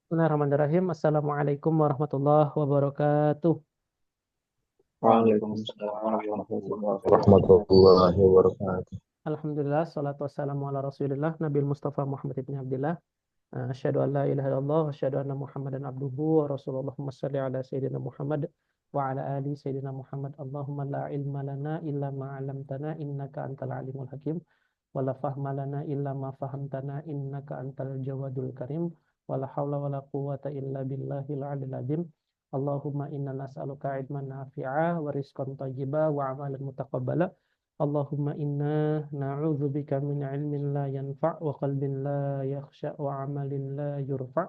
Bismillahirrahmanirrahim. Assalamualaikum warahmatullahi wabarakatuh. Waalaikumsalam warahmatullahi wabarakatuh. Alhamdulillah, salatu wassalamu ala rasulillah, Nabi Mustafa Muhammad ibn Abdullah. Asyhadu an la ilaha illallah, wa asyhadu anna Muhammadan abduhu wa rasulullah. Allahumma salli ala Sayyidina Muhammad wa ala ali Sayyidina Muhammad. Allahumma la ilma lana illa ma 'allamtana innaka antal alimul hakim. Wa la fahma lana illa ma fahamtana innaka antal jawadul karim. Wa la hawla wa la quwwata illa billahil aliyil azim. Allahumma inna nas'aluka ilman nafi'a wa rizqan thayyiba wa amalan mutaqabbala. Allahumma inna na'udzubika min ilmin la yanfa' wa qalbin la yakhsha wa amalin la yurfa'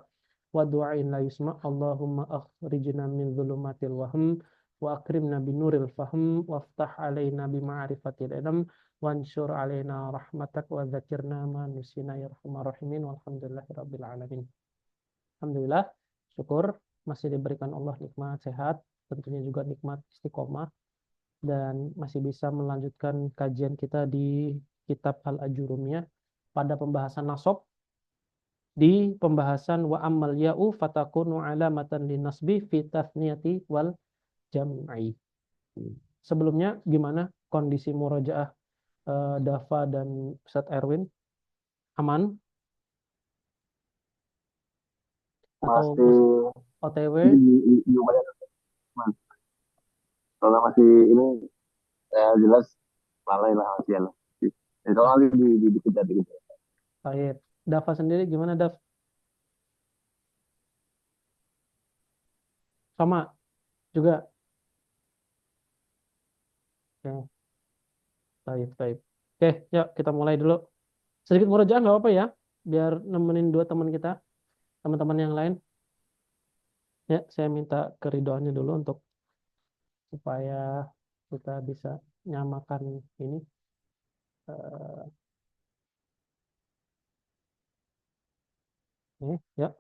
wa du'ain la yusma'. Allahumma akhrijna min dhulumatil wahm wa akrimna binuril fahm waftah alaina bima'rifatil ilm wansyur alaina rahmatak wa dzakirna ma nusina ya arhamar rahimin walhamdulillahi rabbil alamin. Alhamdulillah, syukur masih diberikan Allah nikmat sehat, tentunya juga nikmat istiqomah dan masih bisa melanjutkan kajian kita di kitab Al-Ajurumiyah pada pembahasan nasab, di pembahasan wa ammal ya'u fatakunu alamatan linasbi fi tathniyati wal jam'i. Sebelumnya gimana kondisi murojaah Dafa dan Ustaz Erwin? Aman atau Masih OTW? di upaya Mas. Kalau masih ini jelas lalai lah masih ya. Jadi kalau nanti dikejar dikejar. Baik. Dafa sendiri gimana, Daf? Sama juga. Oke, baik, baik. Oke, yuk kita mulai dulu. Sedikit murojaah nggak apa-apa ya, biar nemenin dua teman kita, teman-teman yang lain. Ya, saya minta keridoannya dulu untuk supaya kita bisa nyamakan ini. Eh, ya,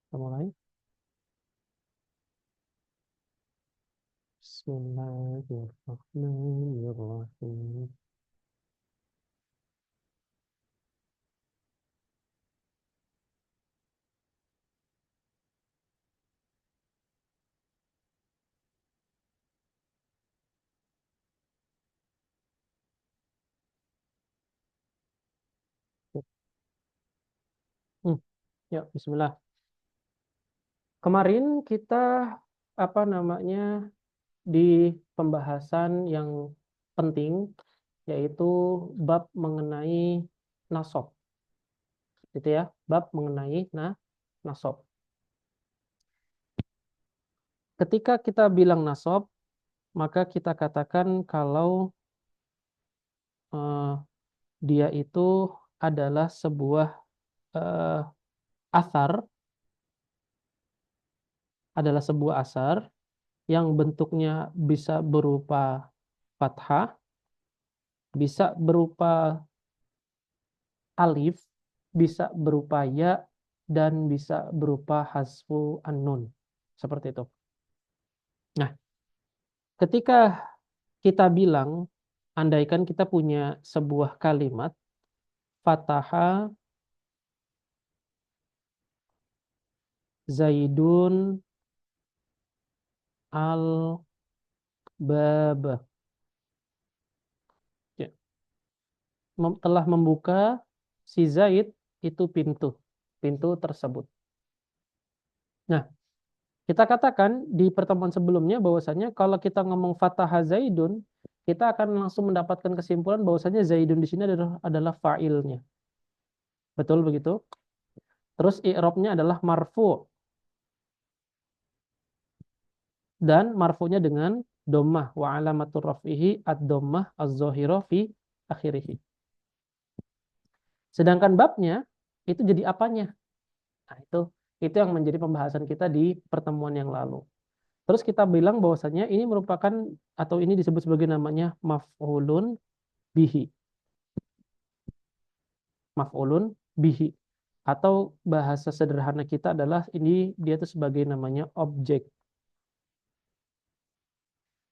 kita mulai. Bismillahirrahmanirrahim. Hmm, ya, Bismillah. Kemarin kita apa namanya di pembahasan yang penting yaitu bab mengenai nasab, gitu ya, bab mengenai nasab. Ketika kita bilang nasab, maka kita katakan kalau eh, dia itu adalah sebuah eh, asar, adalah sebuah asar yang bentuknya bisa berupa fathah, bisa berupa alif, bisa berupa ya, dan bisa berupa hasfu an-nun. Seperti itu. Nah, ketika kita bilang, andaikan kita punya sebuah kalimat, fataha Zaidun al-bab. Ya, telah membuka si Zaid itu pintu tersebut. Nah, kita katakan di pertemuan sebelumnya bahwasanya kalau kita ngomong fataha Zaidun, kita akan langsung mendapatkan kesimpulan bahwasanya Zaidun di sini adalah fa'ilnya. Betul begitu? Terus i'rabnya adalah marfu dan marfunya dengan dhammah wa alamatur raf'ihi ad-dhammah az-zahirah fi akhirih. Sedangkan babnya itu jadi apanya? Nah, itu yang menjadi pembahasan kita di pertemuan yang lalu. Terus kita bilang bahwasanya ini merupakan atau ini disebut sebagai namanya maf'ulun bihi. Maf'ulun bihi. Atau bahasa sederhana kita adalah ini dia itu sebagai namanya objek.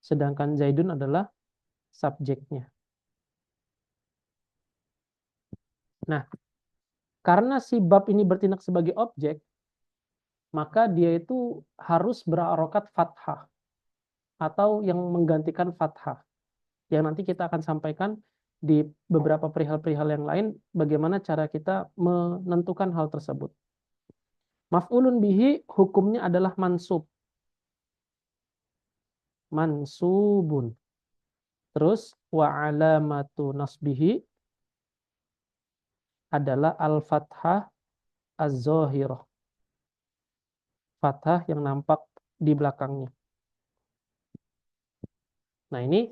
Sedangkan Zaidun adalah subjeknya. Nah, karena si bab ini bertindak sebagai objek, maka dia itu harus berharokat fathah atau yang menggantikan fathah. Yang nanti kita akan sampaikan di beberapa perihal-perihal yang lain bagaimana cara kita menentukan hal tersebut. Maf'ulun bihi hukumnya adalah mansub. Mansubun. Terus wa alamatu nasbihi adalah al-fathah az-zahirah. Fathah yang nampak di belakangnya. Nah, ini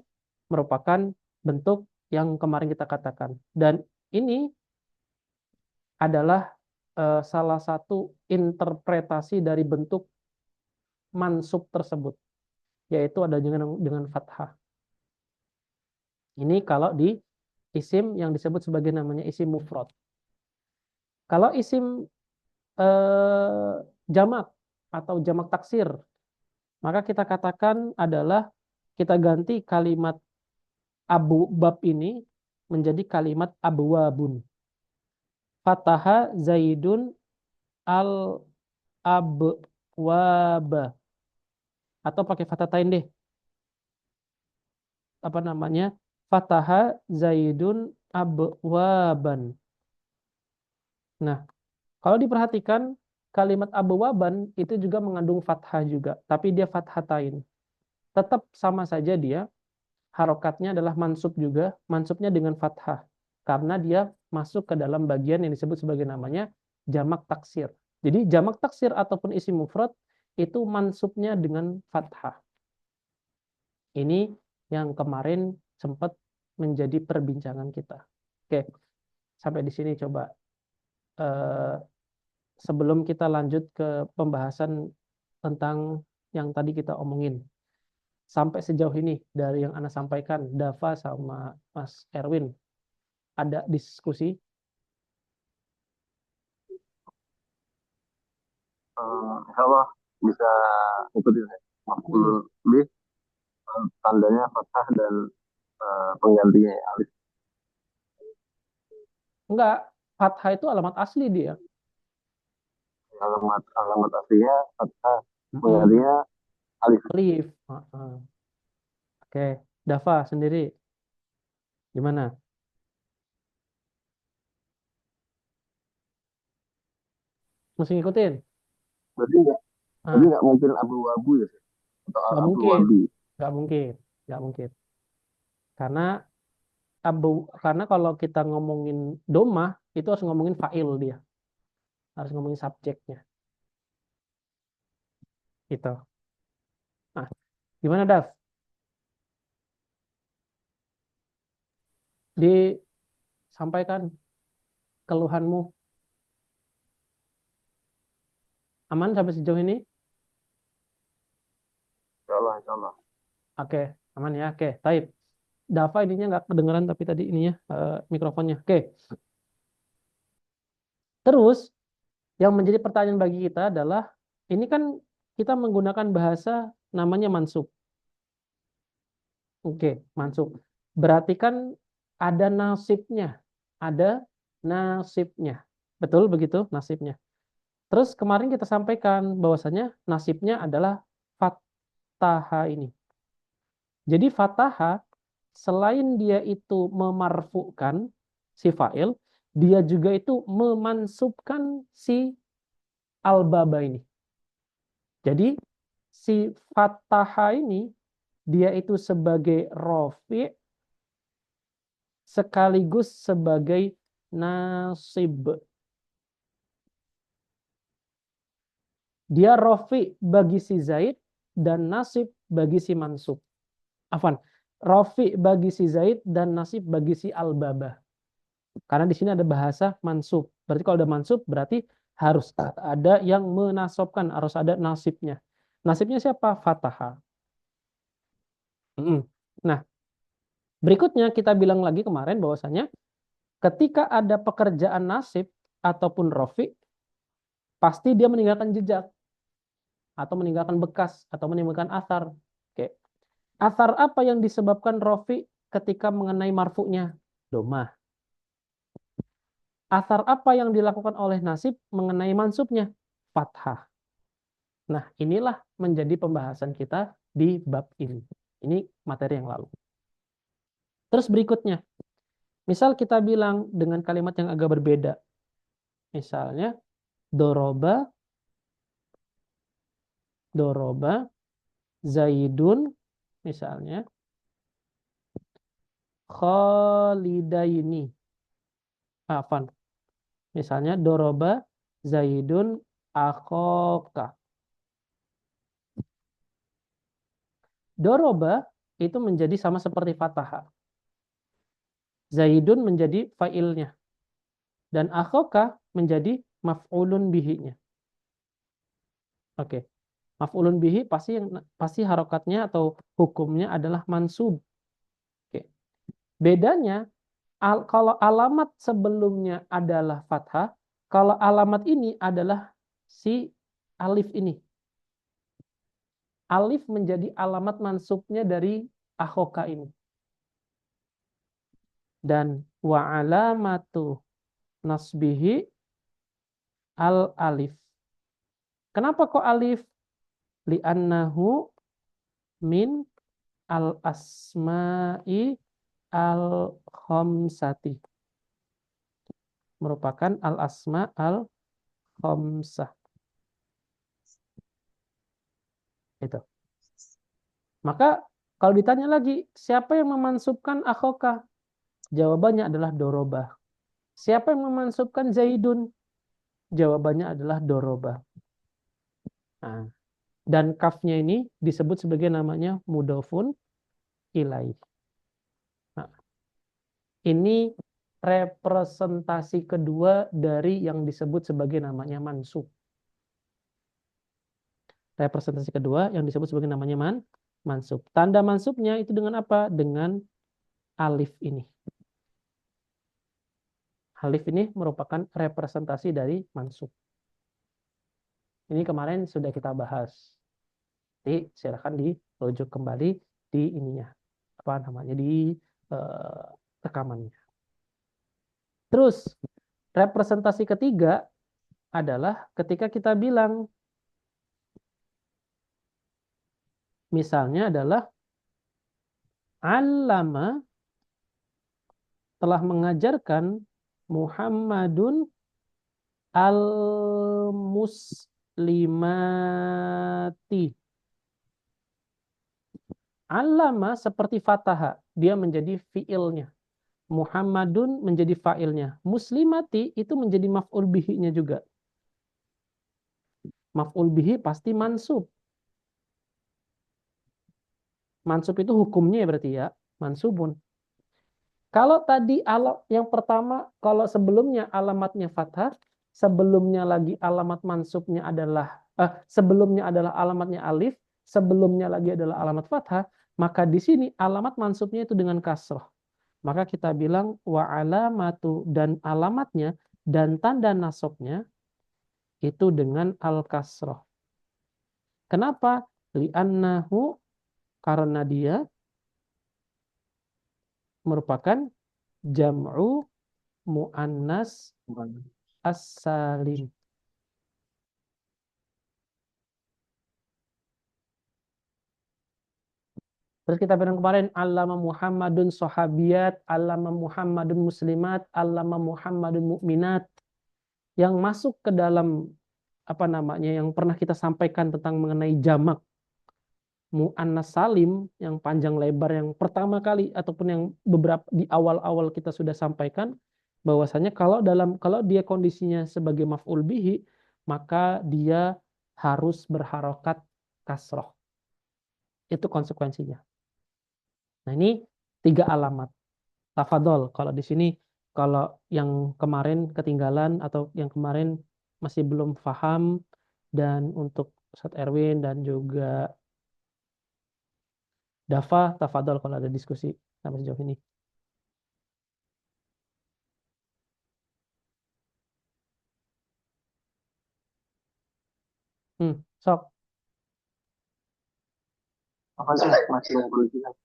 merupakan bentuk yang kemarin kita katakan. Dan ini adalah salah satu interpretasi dari bentuk mansub tersebut, yaitu ada dengan fathah. Ini kalau di isim yang disebut sebagai namanya isim mufrad. Kalau isim jamak atau jamak taksir, maka kita katakan adalah kita ganti kalimat abu bab ini menjadi kalimat abwabun. Fataha Zaidun al abwaba, atau pakai fatatain deh. Apa namanya? Fataha Zaidun abwaban. Nah, kalau diperhatikan kalimat abwaban itu juga mengandung fathah juga, tapi dia fathatain. Tetap sama saja dia harokatnya adalah mansub juga, mansubnya dengan fathah. Karena dia masuk ke dalam bagian yang disebut sebagai namanya jamak taksir. Jadi jamak taksir ataupun isim mufrad itu mansubnya dengan fathah. Ini yang kemarin sempat menjadi perbincangan kita. Oke, sampai di sini coba. Sebelum kita lanjut ke pembahasan tentang yang tadi kita omongin. Sampai sejauh ini dari yang Anda sampaikan, Dava sama Mas Erwin, ada diskusi? Insya Allah bisa ikutin ya. Hmm. Maf'ul bih tandanya fathah dan penggantinya alif. Enggak, fathah itu alamat asli dia. Alamat alamat aslinya fathah, Mm-mm. penggantinya alif. Alif. Oke, Dava sendiri gimana? Mesti ngikutin? Berarti nggak berarti Ah, nggak mungkin abu-abu ya atau nggak mungkin, abu-wabi. nggak mungkin, nggak mungkin. Karena karena kalau kita ngomongin domah itu harus ngomongin fa'il dia, harus ngomongin subjeknya. Gitu. Nah, gimana Dav? Disampaikan keluhanmu, aman sampai sejauh ini? Insya Allah, insya Allah. Oke, aman ya. Oke, taib. Dava ininya nggak kedengeran tapi tadi ininya mikrofonnya. Oke. Terus yang menjadi pertanyaan bagi kita adalah ini kan kita menggunakan bahasa namanya mansub. Oke, mansub. Berarti kan ada nasibnya. Ada nasibnya. Betul begitu nasibnya. Terus kemarin kita sampaikan bahwasanya nasibnya adalah fataha ini. Jadi fataha selain dia itu memarfukan si fa'il, dia juga itu memansubkan si al-baba ini. Jadi si fataha ini dia itu sebagai rofi sekaligus sebagai nasib. Dia rofi bagi si Zaid dan nasib bagi si mansub. Afwan, rofi bagi si Zaid dan nasib bagi si al-baba. Karena di sini ada bahasa mansub. Berarti kalau ada mansub berarti harus ada yang menasobkan, harus ada nasibnya. Nasibnya siapa? Fataha. Nah, berikutnya kita bilang lagi kemarin bahwasanya ketika ada pekerjaan nasib ataupun rofi, pasti dia meninggalkan jejak atau meninggalkan bekas atau meninggalkan asar. Oke. Asar apa yang disebabkan rofi ketika mengenai marfu'nya? Domah. Asar apa yang dilakukan oleh nasib mengenai mansubnya? Fathah. Nah, inilah menjadi pembahasan kita di bab ini. Ini materi yang lalu. Terus berikutnya, misal kita bilang dengan kalimat yang agak berbeda. Misalnya, doroba, doroba, zaidun, misalnya, khalidaini. Afan. Misalnya, doroba, zaidun, akhoka. Doroba itu menjadi sama seperti fathah. Zaidun menjadi fa'ilnya. Dan akhoka menjadi maf'ulun bihi-nya. Oke. Maf'ulun bihi pasti harokatnya atau hukumnya adalah mansub. Oke. Bedanya kalau alamat sebelumnya adalah fathah, kalau alamat ini adalah si alif ini. Alif menjadi alamat mansubnya dari akhoka ini. Dan wa alamatu nasbihi al alif. Kenapa kok alif? Li'annahu min al asma'i al khamsati. Merupakan al asma al khamsah. Itu. Maka kalau ditanya lagi, siapa yang memansubkan akhoka? Jawabannya adalah dorobah. Siapa yang memansubkan zaidun? Jawabannya adalah dorobah. Nah, dan kafnya ini disebut sebagai namanya mudofun ilaih. Nah, ini representasi kedua dari yang disebut sebagai namanya mansub. Representasi kedua yang disebut sebagai namanya mansub. Tanda mansubnya itu dengan apa? Dengan alif ini. Alif ini merupakan representasi dari mansub. Ini kemarin sudah kita bahas. Jadi silakan dirujuk kembali di ininya. Apa namanya? Di rekamannya. Terus representasi ketiga adalah ketika kita bilang misalnya adalah allama telah mengajarkan Muhammadun al-muslimati. Allama seperti fataha, dia menjadi fiilnya. Muhammadun menjadi fa'ilnya. Muslimati itu menjadi maf'ul bihi-nya juga. Maf'ul bihi pasti mansub. Mansub itu hukumnya berarti ya, mansubun. Kalau tadi yang pertama, kalau sebelumnya alamatnya fathah, sebelumnya lagi alamat mansubnya adalah sebelumnya adalah alamatnya alif, sebelumnya lagi adalah alamat fathah, maka di sini alamat mansubnya itu dengan kasroh. Maka kita bilang wa alamatu dan alamatnya dan tanda nasabnya itu dengan al-kasroh. Kenapa? Li'annahu karena dia merupakan jam'u mu'annas as-salim. Terus kita bilang kemarin allama Muhammadun sahabiyat, allama Muhammadun muslimat, allama Muhammadun mukminat. Yang masuk ke dalam apa namanya yang pernah kita sampaikan tentang mengenai jamak mu'annas salim yang panjang lebar yang pertama kali ataupun yang beberapa di awal-awal kita sudah sampaikan bahwasanya kalau dia kondisinya sebagai maf'ul bihi maka dia harus berharokat kasroh. Itu konsekuensinya. Nah, ini 3 alamat. Tafadol kalau di sini kalau yang kemarin ketinggalan atau yang kemarin masih belum paham dan untuk Ustadz Erwin dan juga Dafa, tafadol kalau ada diskusi sampai sejauh ini. Sok. Apa sih masih yang perlu kita?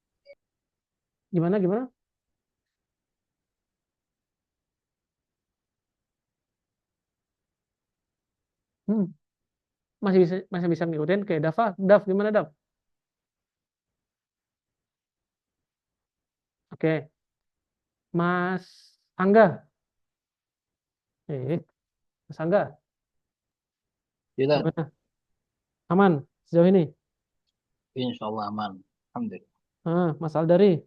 Gimana? Hmm. masih bisa ngikutin? Oke, Daf gimana Daf? Oke, Mas Angga. Mas Angga, Kita gimana? Aman sejauh ini? insya Allah aman. Alhamdulillah. Mas Aldari.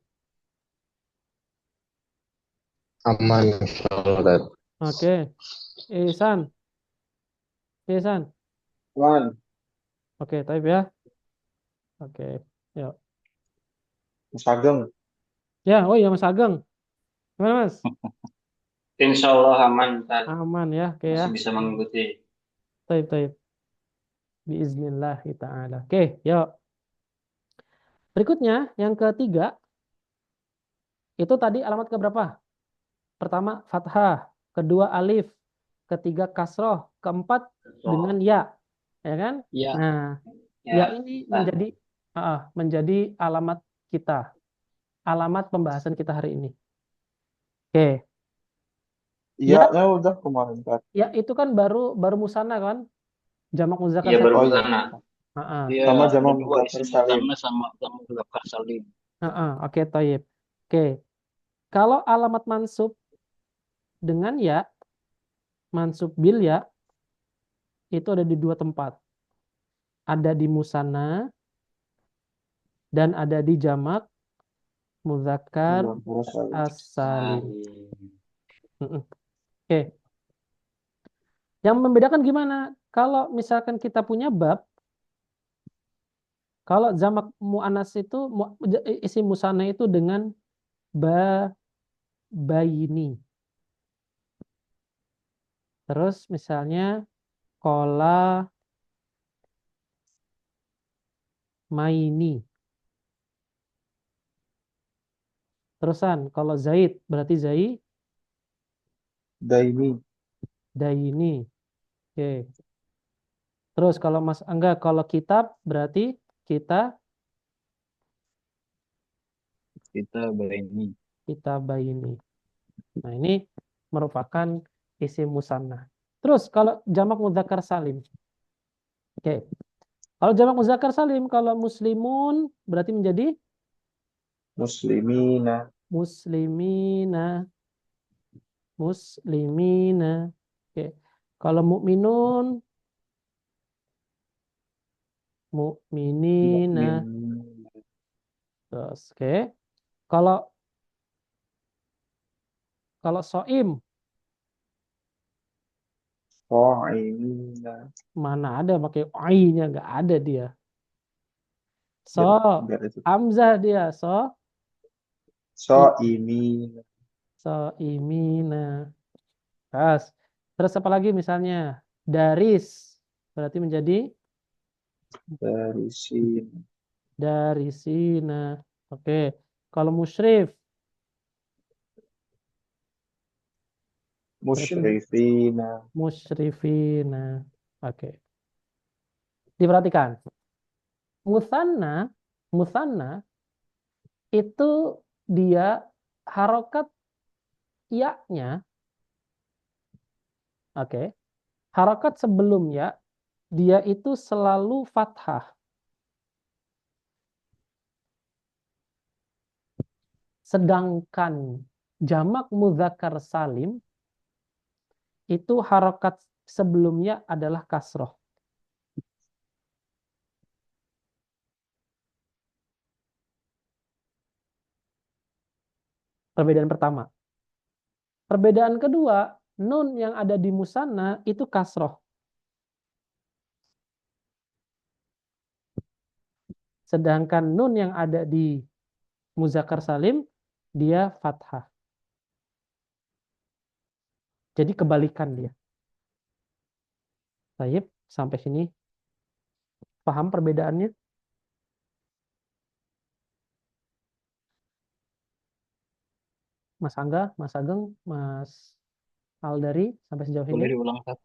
Aman, insyaallah. Oke, Ihsan. Ihsan. Aman. Oke, type ya. Oke, yuk. Mas Ageng. Ya, oh iya Mas Ageng. Gimana Mas? Insya Allah aman, Ustaz. Aman ya, oke ya. Masih bisa mengikuti. Type. Biiznillah ta'ala. Oke, yuk. Berikutnya, yang ketiga, itu tadi alamat keberapa? Pertama, fathah. Kedua, alif. Ketiga, kasroh. Keempat, dengan ya. Ya kan? Ya, Nah, ya Ya, ini Ustaz. menjadi alamat kita. Alamat pembahasan kita hari ini. Oke. Ya, Iya-nya udah kemarin kan. ya itu kan baru musanna kan? Jamak muzakkar Iya, salim. baru Oh iya. sana. Heeh. dia Sama ada jamak dua muzakkar isim salim. musanna sama jamak muzakkar salim. Oke, Thayyib. Oke. Kalau alamat mansub dengan ya, mansub bil ya, itu ada di dua tempat. Ada di musanna dan ada di jamak muzakkar Muzakkar salim. as-salim. Mm-mm. Oke. Yang membedakan gimana? Kalau misalkan kita punya bab, kalau jamak muannas itu isim musanna itu dengan bayini. Terus misalnya kola maini. Terusan kalau Zaid berarti Daimi. Daini. Oke. Terus kalau Mas Angga kalau kitab berarti kita Kita berani. baini. Nah, ini merupakan isim musanna. Terus kalau jamak mudzakkar salim. Oke. Kalau jamak mudzakkar salim kalau muslimun berarti menjadi Muslimina. muslimina. Muslimina. Oke. Kalau mukminun mukminina. Mukmin. Terus oke. Kalau soim Qa'imina. mana ada pakai oi-nya nggak ada dia. So Biar itu. hamzah dia Sha'imina. imina. Terus apa lagi misalnya daris berarti menjadi Dari sini. darisina. Oke. Kalau musyrif berarti Musyrifina. musyrifina. Oke. Diperhatikan. Musanna itu dia harokat ya-nya, oke. Harokat sebelum ya, dia itu selalu fathah. Sedangkan jamak mudzakkar salim itu harokat sebelumnya adalah kasroh. Perbedaan pertama. Perbedaan kedua, nun yang ada di musanna itu kasroh. Sedangkan nun yang ada di muzakkar salim, dia fathah. Jadi kebalikan dia. Baik, sampai sini paham perbedaannya? Mas Angga, Mas Ageng, Mas Aldari, sampai sejauh Boleh ini? diulang, Ustaz?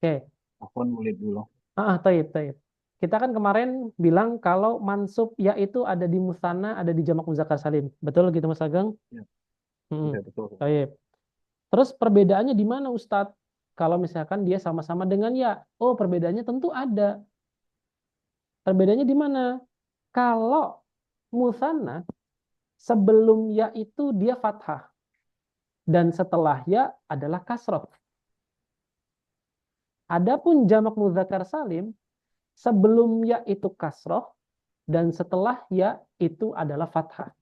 Oke. Afwan, boleh diulang. Taib. Kita kan kemarin bilang kalau mansub ya itu ada di musanna, ada di jamak muzakkar salim. Betul gitu Mas Ageng? Ya, Hmm. ya betul. Taib. Terus perbedaannya di mana Ustadz? kalau misalkan dia sama-sama dengan ya. Oh, perbedaannya tentu ada. Perbedaannya di mana? Kalau musanna sebelum ya itu dia fathah dan setelah ya adalah kasroh. Adapun jamak muzakkar salim sebelum ya itu kasroh dan setelah ya itu adalah fathah.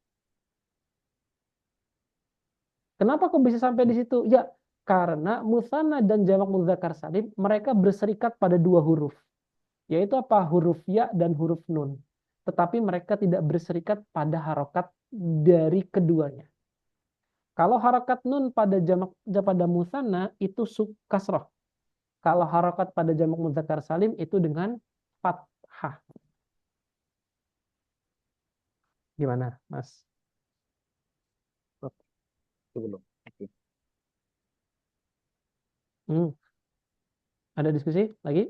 Kenapa kok bisa sampai di situ? Ya, karena musanna dan jamak muzakkar salim mereka berserikat pada dua huruf, yaitu apa? Huruf ya dan huruf nun. Tetapi mereka tidak berserikat pada harokat dari keduanya. Kalau harokat nun pada musanna itu kasroh. Kalau harokat pada jamak muzakkar salim itu dengan fathah. Gimana, Mas? Itu belum. Oke. Hmm, ada diskusi lagi?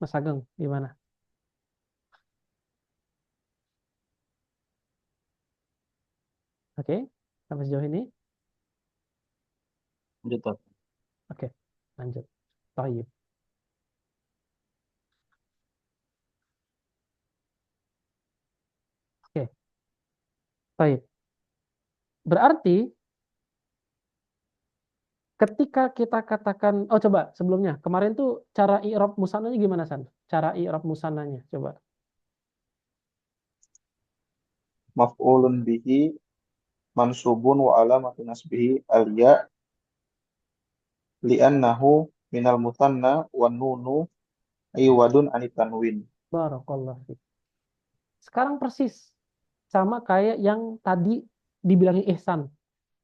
Mas Ageng, gimana? Oke, sampai sejauh ini? Lanjut, Pak. Oke, lanjut. Taib. Oke, taib. Berarti ketika kita katakan, oh coba sebelumnya, kemarin tuh cara i'rab musannanya gimana, San? Cara i'rab musannanya, coba. Maf'ulun bihi mansubun wa alamatu nasbihi al-ya li'annahu minal mutanna wan nunu iwadun anit tanwin. Barakallah. Sekarang persis sama kayak yang tadi dibilangin ihsan.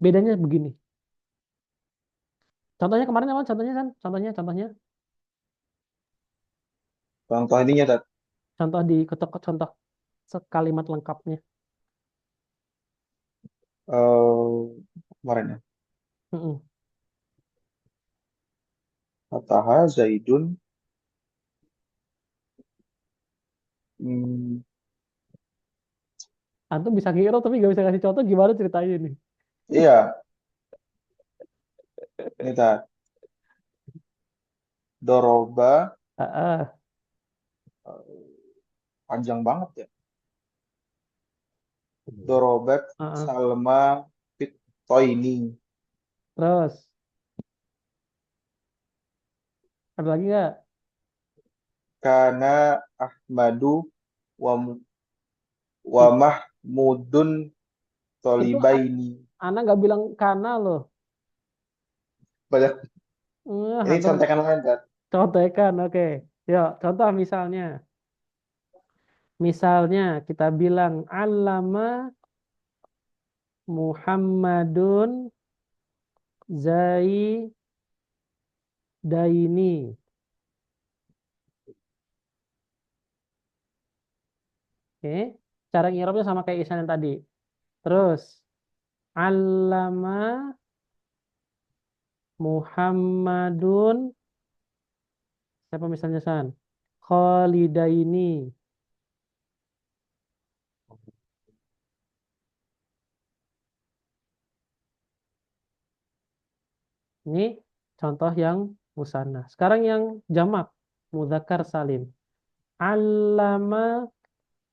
Bedanya begini. Contohnya kemarin apa? Contohnya, San? Contohnya. Contoh ininya dat Contoh di contoh sekalimat lengkapnya. kemarin ya. Mm-mm. Fataha Zaidun hmm, Antum bisa ngiru tapi gak bisa kasih contoh, gimana ceritanya ini? iya ini dat Doroba Ah, ah, panjang banget ya. Dorobet ah, ah. Salma Fitoini Terus ada lagi nggak? Kana Ahmadu wa, wa It- Mahmudun Itu Tolibaini. anak nggak bilang kana loh. Banyak. Ini Antum contekan lain dat. contekan, oke. Yuk, contoh misalnya. Misalnya kita bilang Allama Muhammadun Zaidaini. Oke. Cara ngirapnya sama kayak Isan yang tadi. Terus Allama Muhammadun, siapa misalnya San? Khalidaini. Ini contoh yang musanna. Sekarang yang jamak, mudzakkar salim. Allama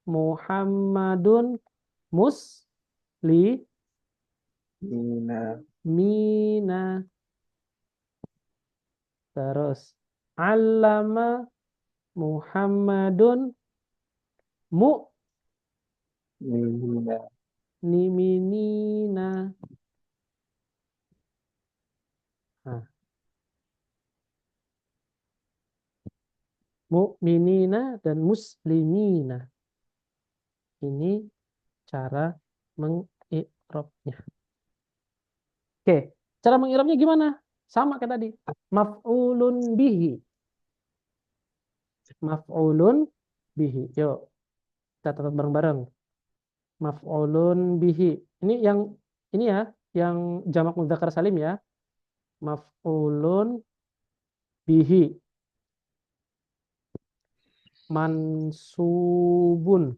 Muhammadun muslimina. Mina. Terus Allama Muhammadun Mina. mu'minina. Nah, mu'minina dan muslimina. Ini cara mengi'rabnya. Oke, cara mengi'rabnya gimana? Sama kayak tadi. Maf'ulun bihi. Maf'ulun bihi. Yuk, kita catat bareng-bareng. Maf'ulun bihi. Ini ya, yang jamak mudzakkar salim ya. Maf'ulun bihi. Mansubun.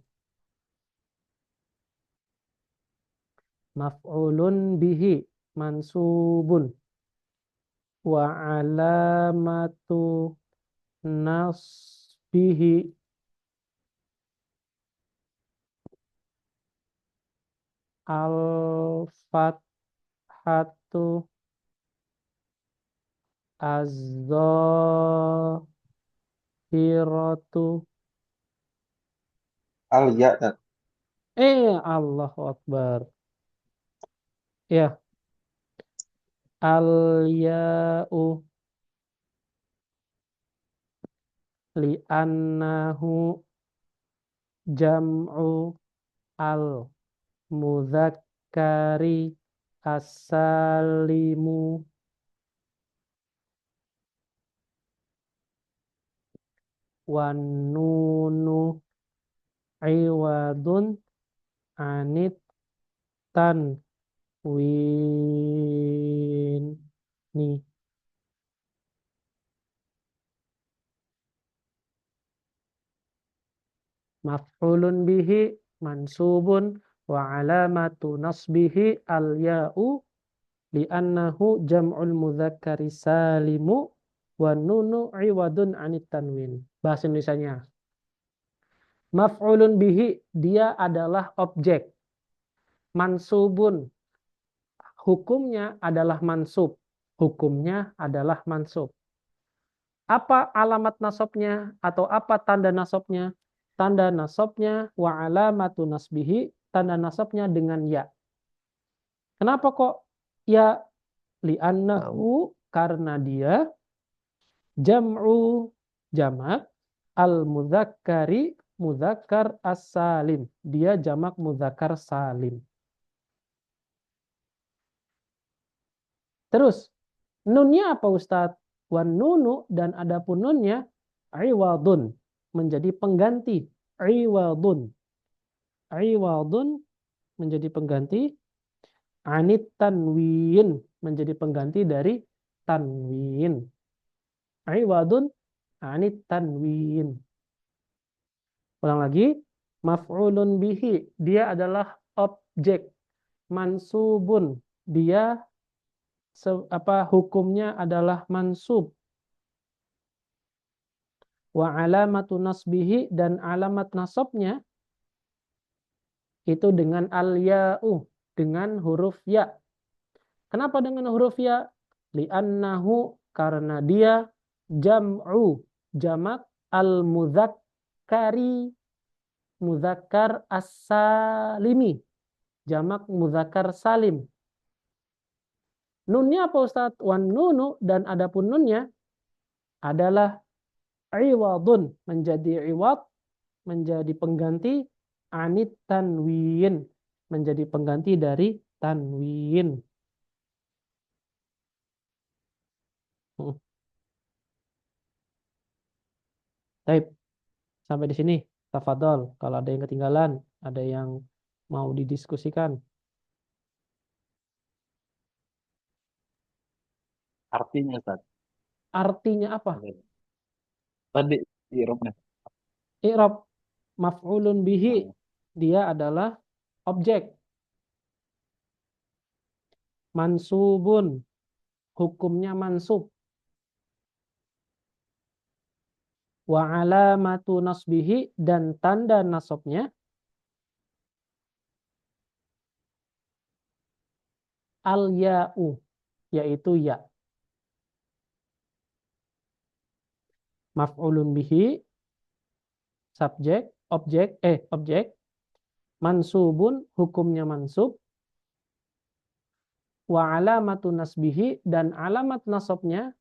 Maf'ulun bihi mansubun wa alamatu nasbihi al-fathatu az-zahiratu. Al-ya dan Allahu Akbar. Ya, al-ya'u li'annahu jam'u al-mudzakkari as-salimu wan nunu iwadun anit tanwin nih. Maf'ulun bihi mansubun wa alamatu nasbihi al-ya'u li'annahu jam'ul mudzakkari salimu wa nunu iwadun anit tanwin. Bahasa Indonesianya. Maf'ulun bihi, dia adalah objek. Mansubun, hukumnya adalah mansub. Hukumnya adalah mansub. Apa alamat nasabnya atau apa tanda nasabnya? Tanda nasabnya wa alamatu nasbihi, tanda nasabnya dengan ya. Kenapa kok ya? Li'annahu, karena dia jam'u, jamak, al-mudzakkari, mudzakkar as-salim. Dia jamak mudzakkar salim. Terus nunnya apa Ustadz? Wan nunu, dan adapun nunnya iwadun, menjadi pengganti. Iwadun menjadi pengganti. Anit tanwin, menjadi pengganti dari tanwin. Iwadun anit tanwin. Ulang lagi. Maf'ulun bihi, dia adalah objek. Mansubun, dia hukumnya adalah mansub. Wa alamatu nasbihi, dan alamat nasabnya itu dengan al-ya'u, dengan huruf ya. Kenapa dengan huruf ya? Li'annahu, karena dia jam'u, jamak al-mudzakkari, mudzakkar as-salimi, jamak mudzakkar salim. Nunnya apa Ustadz? Wan nunu, dan adapun nunnya adalah iwadun, menjadi iwad, menjadi pengganti. Anit tanwin, menjadi pengganti dari tanwin. Baik, sampai di sini. Tafadhol, kalau ada yang ketinggalan, ada yang mau didiskusikan. Artinya Ustaz. Artinya apa? Tadi i'rabnya. I'rab maf'ulun bihi, dia adalah objek. Mansubun, hukumnya mansub. Wa alamatu nasbihi, dan tanda nasabnya al-ya'u, yaitu ya. Maf'ulun bihi, subjek, objek. Mansubun, hukumnya mansub. Wa alamatu nasbihi, dan alamat nasabnya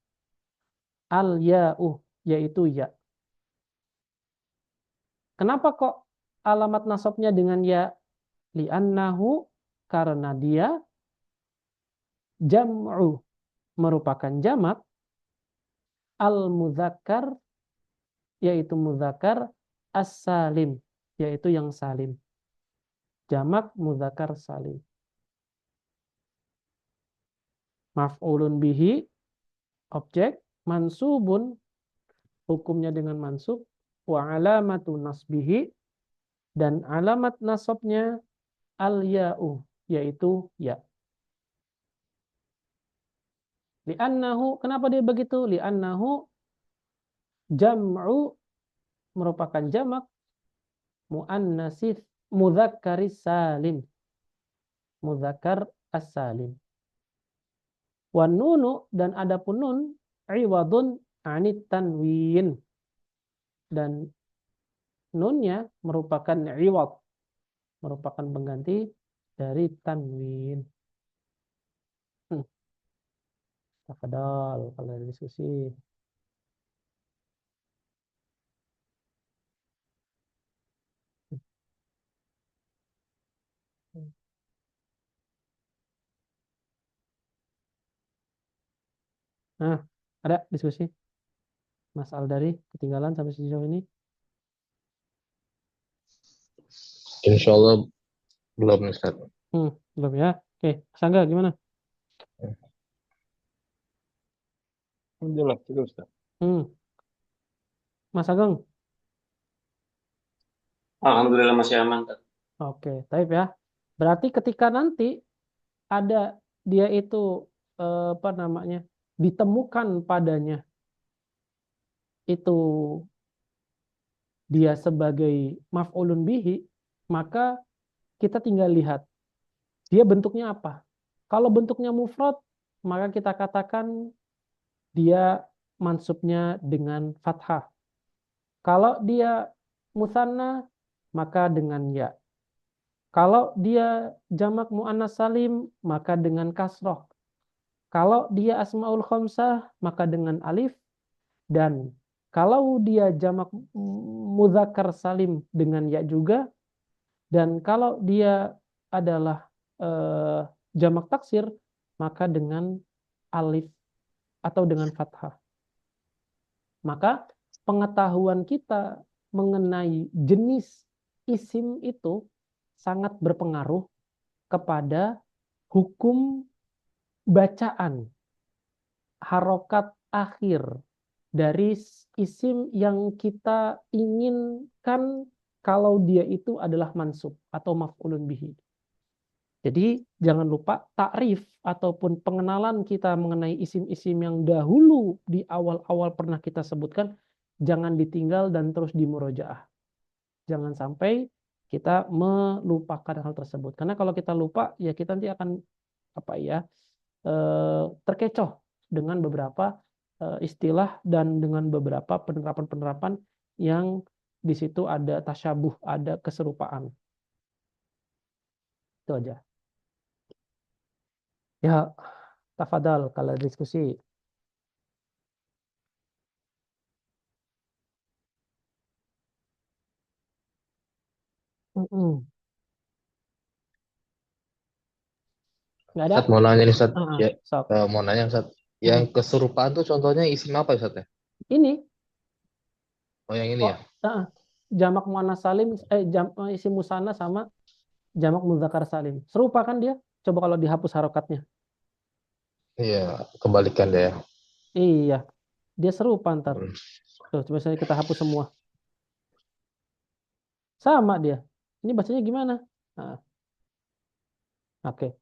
al-ya'u, yaitu ya. Kenapa kok alamat nasabnya dengan ya? Li'annahu, karena dia jam'u, merupakan jamak al-mudzakkar, yaitu mudzakkar as-salim, yaitu yang salim. Jamak mudzakkar salim. Maf'ulun bihi, objek. Mansubun, hukumnya dengan mansub. Wa alamatu nasbihi, dan alamat nasabnya al-ya'u, yaitu ya. Li'annahu, kenapa dia begitu? Li'annahu jam'u merupakan jamak muannatsis mudzakkaris salim. Mudzakkar as-salim. Wan nunu, dan adapun nun iwadun anit tanwin. Dan nunnya merupakan iwad, merupakan pengganti dari tanwin. Tafadhal kalau ada diskusi. Nah, ada diskusi? Mas Aldari ketinggalan sampai sejauh ini? Insya Allah belum Ustaz. Belum ya? Oke, Sangga gimana? Alhamdulillah, itu Ustaz. Mas Ageng? Alhamdulillah masih aman, Ustaz. Oke, taib ya. Berarti ketika nanti ada dia itu ditemukan padanya itu dia sebagai maf'ulun bihi, maka kita tinggal lihat dia bentuknya apa. Kalau bentuknya mufrad, maka kita katakan dia mansubnya dengan fathah. Kalau dia musanna, maka dengan ya. Kalau dia jamak muannas salim, maka dengan kasroh. Kalau dia asmaul khamsah, maka dengan alif. Dan kalau dia jamak mudzakkar salim, dengan ya juga. Dan kalau dia adalah jamak taksir, maka dengan alif atau dengan fathah. Maka pengetahuan kita mengenai jenis isim itu sangat berpengaruh kepada hukum bacaan harokat akhir dari isim yang kita inginkan kalau dia itu adalah mansub atau maf'ulun bihi. Jadi jangan lupa takrif ataupun pengenalan kita mengenai isim-isim yang dahulu di awal-awal pernah kita sebutkan, jangan ditinggal dan terus dimurojaah. Jangan sampai kita melupakan hal tersebut. Karena kalau kita lupa, ya kita nanti akan terkecoh dengan beberapa istilah dan dengan beberapa penerapan-penerapan yang di situ ada tasyabuh, ada keserupaan. Itu aja. Ya, tafadhal kalau diskusi. Nggak ada? Ustaz mau nanya nih Ustaz. Ya, sok. mau nanya Ustaz. Yang keserupaan tuh contohnya isim apa Ustaz ya? Ini. Oh yang ini ya? Jamak muannas salim, isim musanna sama jamak mudzakkar salim. Serupa kan dia? Coba kalau dihapus harokatnya. Iya, kebalikan deh ya. Iya, dia serupa ntar. Tuh, misalnya kita hapus semua. Sama dia. Ini bacanya gimana? Nah. Oke.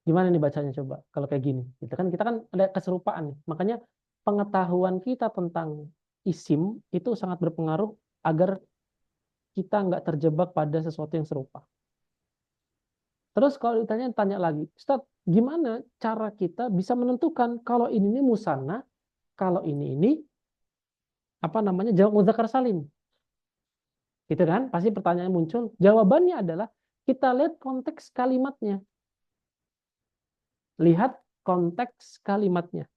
Gimana nih bacanya coba kalau kayak gini? Kita kan ada keserupaan nih. Makanya pengetahuan kita tentang isim itu sangat berpengaruh agar kita nggak terjebak pada sesuatu yang serupa. Terus kalau tanya lagi, Ustaz, gimana cara kita bisa menentukan kalau ini musanna, kalau ini jamak mudzakkar salim? Gitu kan? Pasti pertanyaan muncul. Jawabannya adalah kita lihat konteks kalimatnya. Lihat konteks kalimatnya.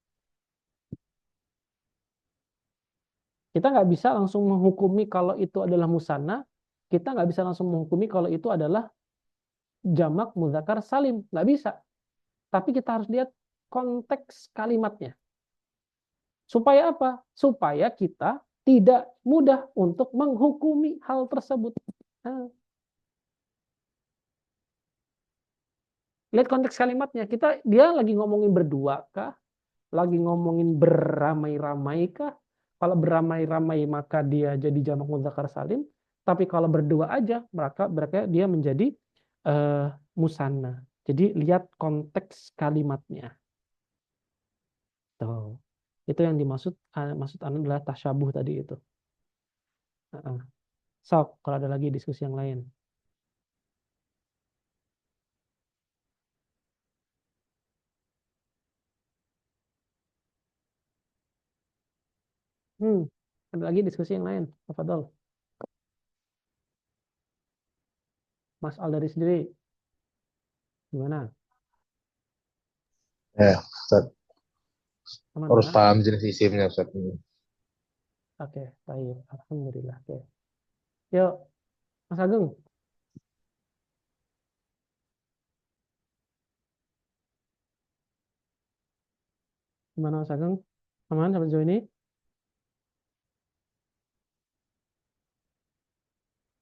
Kita nggak bisa langsung menghukumi kalau itu adalah musanna. Kita nggak bisa langsung menghukumi kalau itu adalah jamak mudzakkar salim. Nggak bisa. Tapi kita harus lihat konteks kalimatnya. Supaya apa? Supaya kita tidak mudah untuk menghukumi hal tersebut. Lihat konteks kalimatnya. Dia lagi ngomongin berdua kah? Lagi ngomongin beramai-ramai kah? Kalau beramai-ramai maka dia jadi jamak mudzakkar salim. Tapi kalau berdua aja, maka dia menjadi eh, musanna. Jadi lihat konteks kalimatnya. Tuh. Itu yang maksud anu adalah tasyabuh tadi itu. Heeh. Sok, kalau ada lagi diskusi yang lain. Ada lagi diskusi yang lain. Tafadhol. Mas Aldari sendiri, gimana? Ya, Ustaz. Aman Harus ya? paham jenis isimnya, Ustaz. Oke, baik. Alhamdulillah. Oke. Yuk, Mas Agung. Gimana Mas Agung? Aman sampai sejauh ini?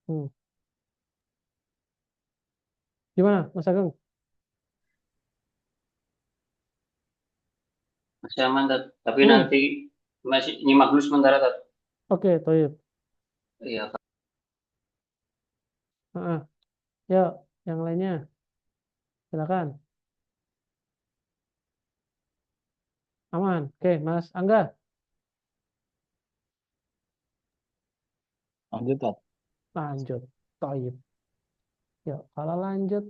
Hmm. Gimana Mas Agung? Masih aman, Tat. Tapi Hmm. nanti masih nyimak dulu sementara, Tat. Oke, toib. Iya, Heeh. Yuk, yang lainnya. Silakan. Aman. Oke, Mas Angga. Lanjut, Tat. Lanjut. Toib. Yuk, kalau lanjut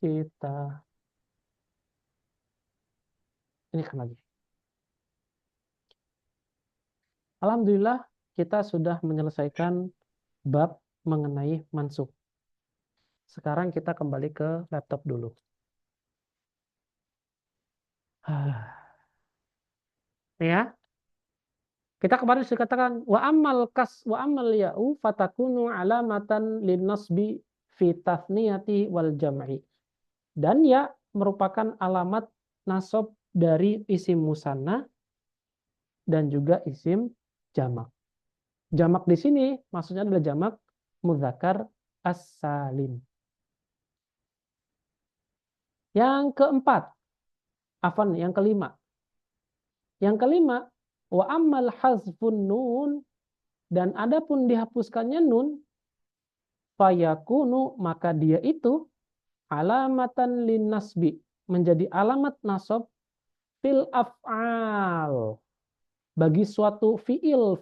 kita ini kan lagi. Alhamdulillah kita sudah menyelesaikan bab mengenai mansub. Sekarang kita kembali ke laptop dulu. Ya, kita kemarin sudah katakan wa ammal ya'u fatakunu alamatan linnasbi fi tathniyati wal jam'i. Dan ya merupakan alamat nasab dari isim musanna dan juga isim jamak. Jamak di sini maksudnya adalah jamak mudzakkar as-salim. Yang keempat, yang kelima. Yang kelima, wa ammal hazfun nun, dan adapun dihapuskannya nun, fayakunu, maka dia itu alamatan lin nasbi, menjadi alamat nasab fil af'al, bagi suatu fiil,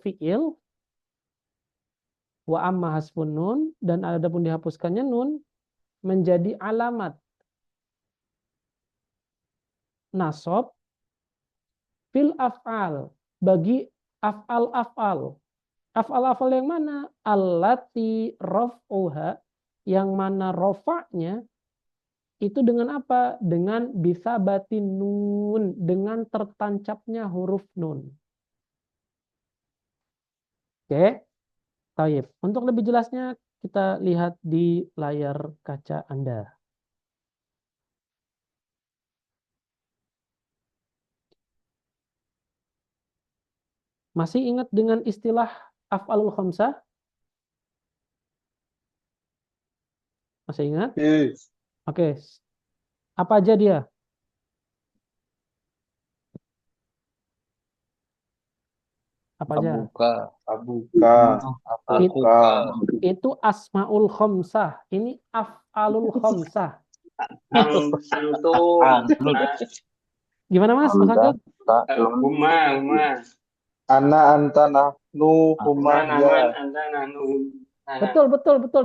wa amma hasfun nun, dan adapun dihapuskannya nun, menjadi alamat nasab fil af'al, bagi af'al-af'al. Af'al-af'al yang mana? Allati raf'uha, yang mana rofa'nya itu dengan apa? Dengan bisa batin nun, dengan tertancapnya huruf nun. Oke, taib. Untuk lebih jelasnya kita lihat di layar kaca Anda. Masih ingat dengan istilah af'alul khamsah? Masih ingat? Yes. Oke. Apa aja dia? Apa aja? Abuka, Abuka, abuka, Itu asmaul khamsah. Ini af'alul khamsah. Antum, Gimana Mas? Mas Agus? Uma. ana, anta, nahnu, huma, Aman, ya. anda, nanu. Betul.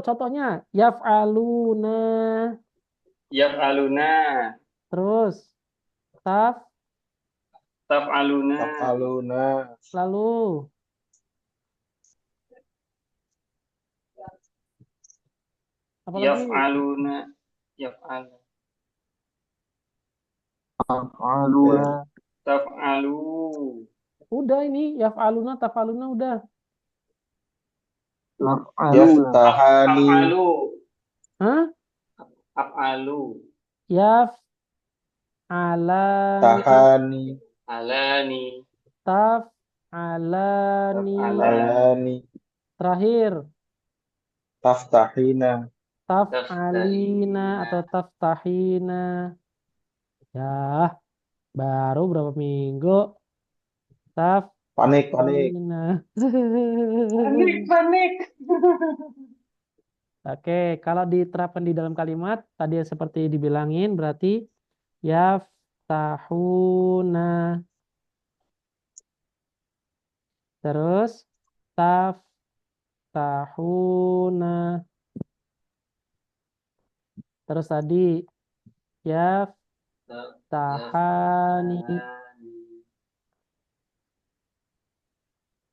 Contohnya yaf'aluna. Yaf'aluna. Terus taf, Taf'aluna. Taf'aluna, lalu apa lagi? Yaf'aluna. Yaf'al. Taf'aluna. Taf'alu. Udah ini yaf'aluna, taf'aluna udah. Naf'aluna. yaftahani, Af'alu. Hah? Af'alu. Yaf'alani, tahani, Alani. taf'alani. alani, Terakhir taftahina, taf'alina atau taftahina. Ya, baru berapa minggu panik, taf'alina. Panik. Oke, kalau diterapkan di dalam kalimat tadi yang seperti dibilangin berarti yaftahuna. Terus taftahuna. Terus tadi yaftahani.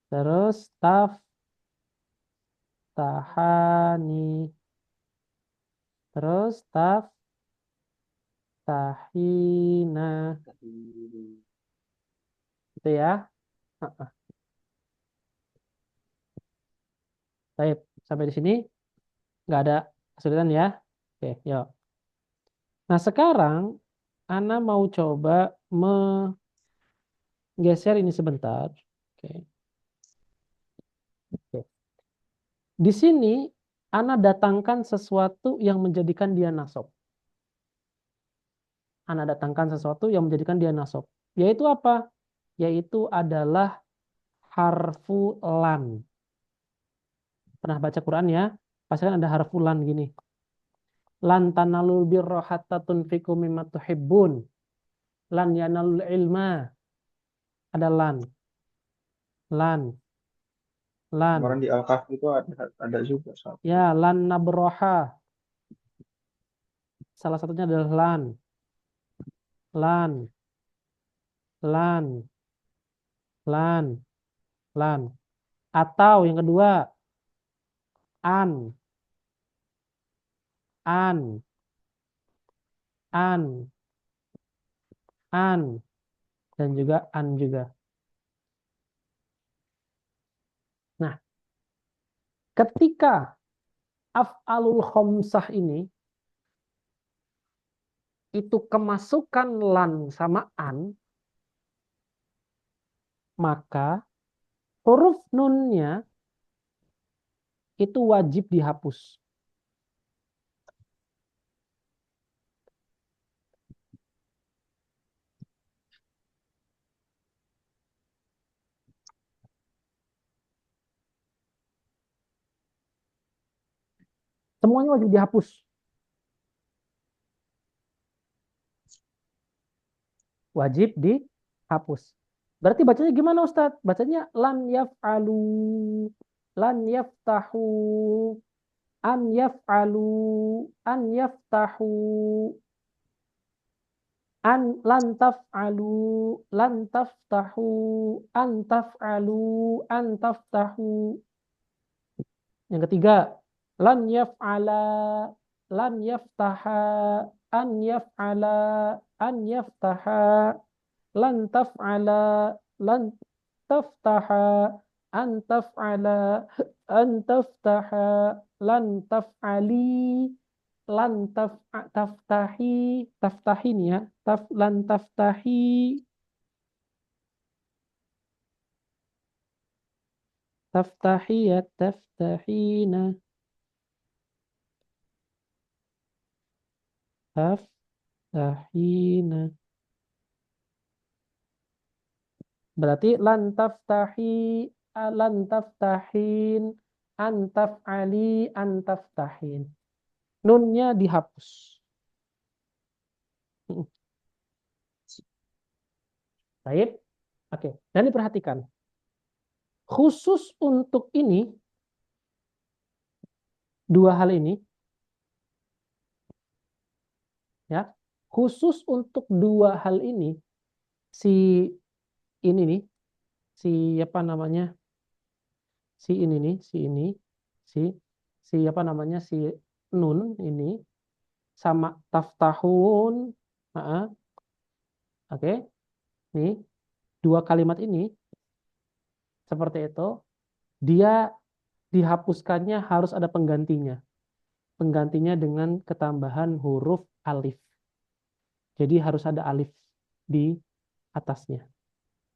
Terus taftahani. Terus taftahina. Itu ya. Heeh. Baik, sampai di sini nggak ada kesulitan ya. Oke, yuk. Nah, sekarang Ana mau coba menggeser ini sebentar. Oke. Oke. Di sini Ana datangkan sesuatu yang menjadikan dia nasab. Ana datangkan sesuatu yang menjadikan dia nasab. Yaitu apa? Yaitu adalah harfu lan. Pernah baca Quran ya? Pasti kan ada harfu lan gini. Lan tanalul birra hatta tunfiqu mimma tuhibbun. Lan yanalul ilma. Ada lan. Lan. Kemarin Lan. di Al-Kahfi itu ada juga satu. Ya, lan nabroha. Salah satunya adalah lan. Lan. Lan. Lan. Lan. Atau yang kedua, an. An. An. An. Dan juga an juga. Nah, ketika af'alul khomsah ini itu kemasukan lan sama an, maka huruf nunnya itu wajib dihapus. Semuanya wajib dihapus. Wajib dihapus. Berarti bacanya gimana Ustadz? Bacanya lan yaf'alu, lan yaftahu, an yaf'alu, an yaftahu, an lan taf'alu, lan taftahu, an taf'alu, an taftahu. Yang ketiga, lan yaf'ala, lan yaftaha, an yaf'ala, an yaftaha, lan taf'ala, lan taftaha, an taf'ala, an taftaha, lan taf'ali, lan taftahi, taftahi nih ya, lan taftahi, taftahi ya, taftahina, taftahina. Berarti lan taftahi, lan taftahin, an taf'ali, an taftahin. Nunnya dihapus. Baik. Oke, dan diperhatikan. Khusus untuk ini, dua hal ini, ya, khusus untuk dua hal ini, si ini nih, si apa namanya, si ini nih, si apa namanya, si nun ini, sama taftahun, oke, nih, dua kalimat ini, seperti itu, dia dihapuskannya harus ada penggantinya. Penggantinya dengan ketambahan huruf alif. Jadi harus ada alif di atasnya.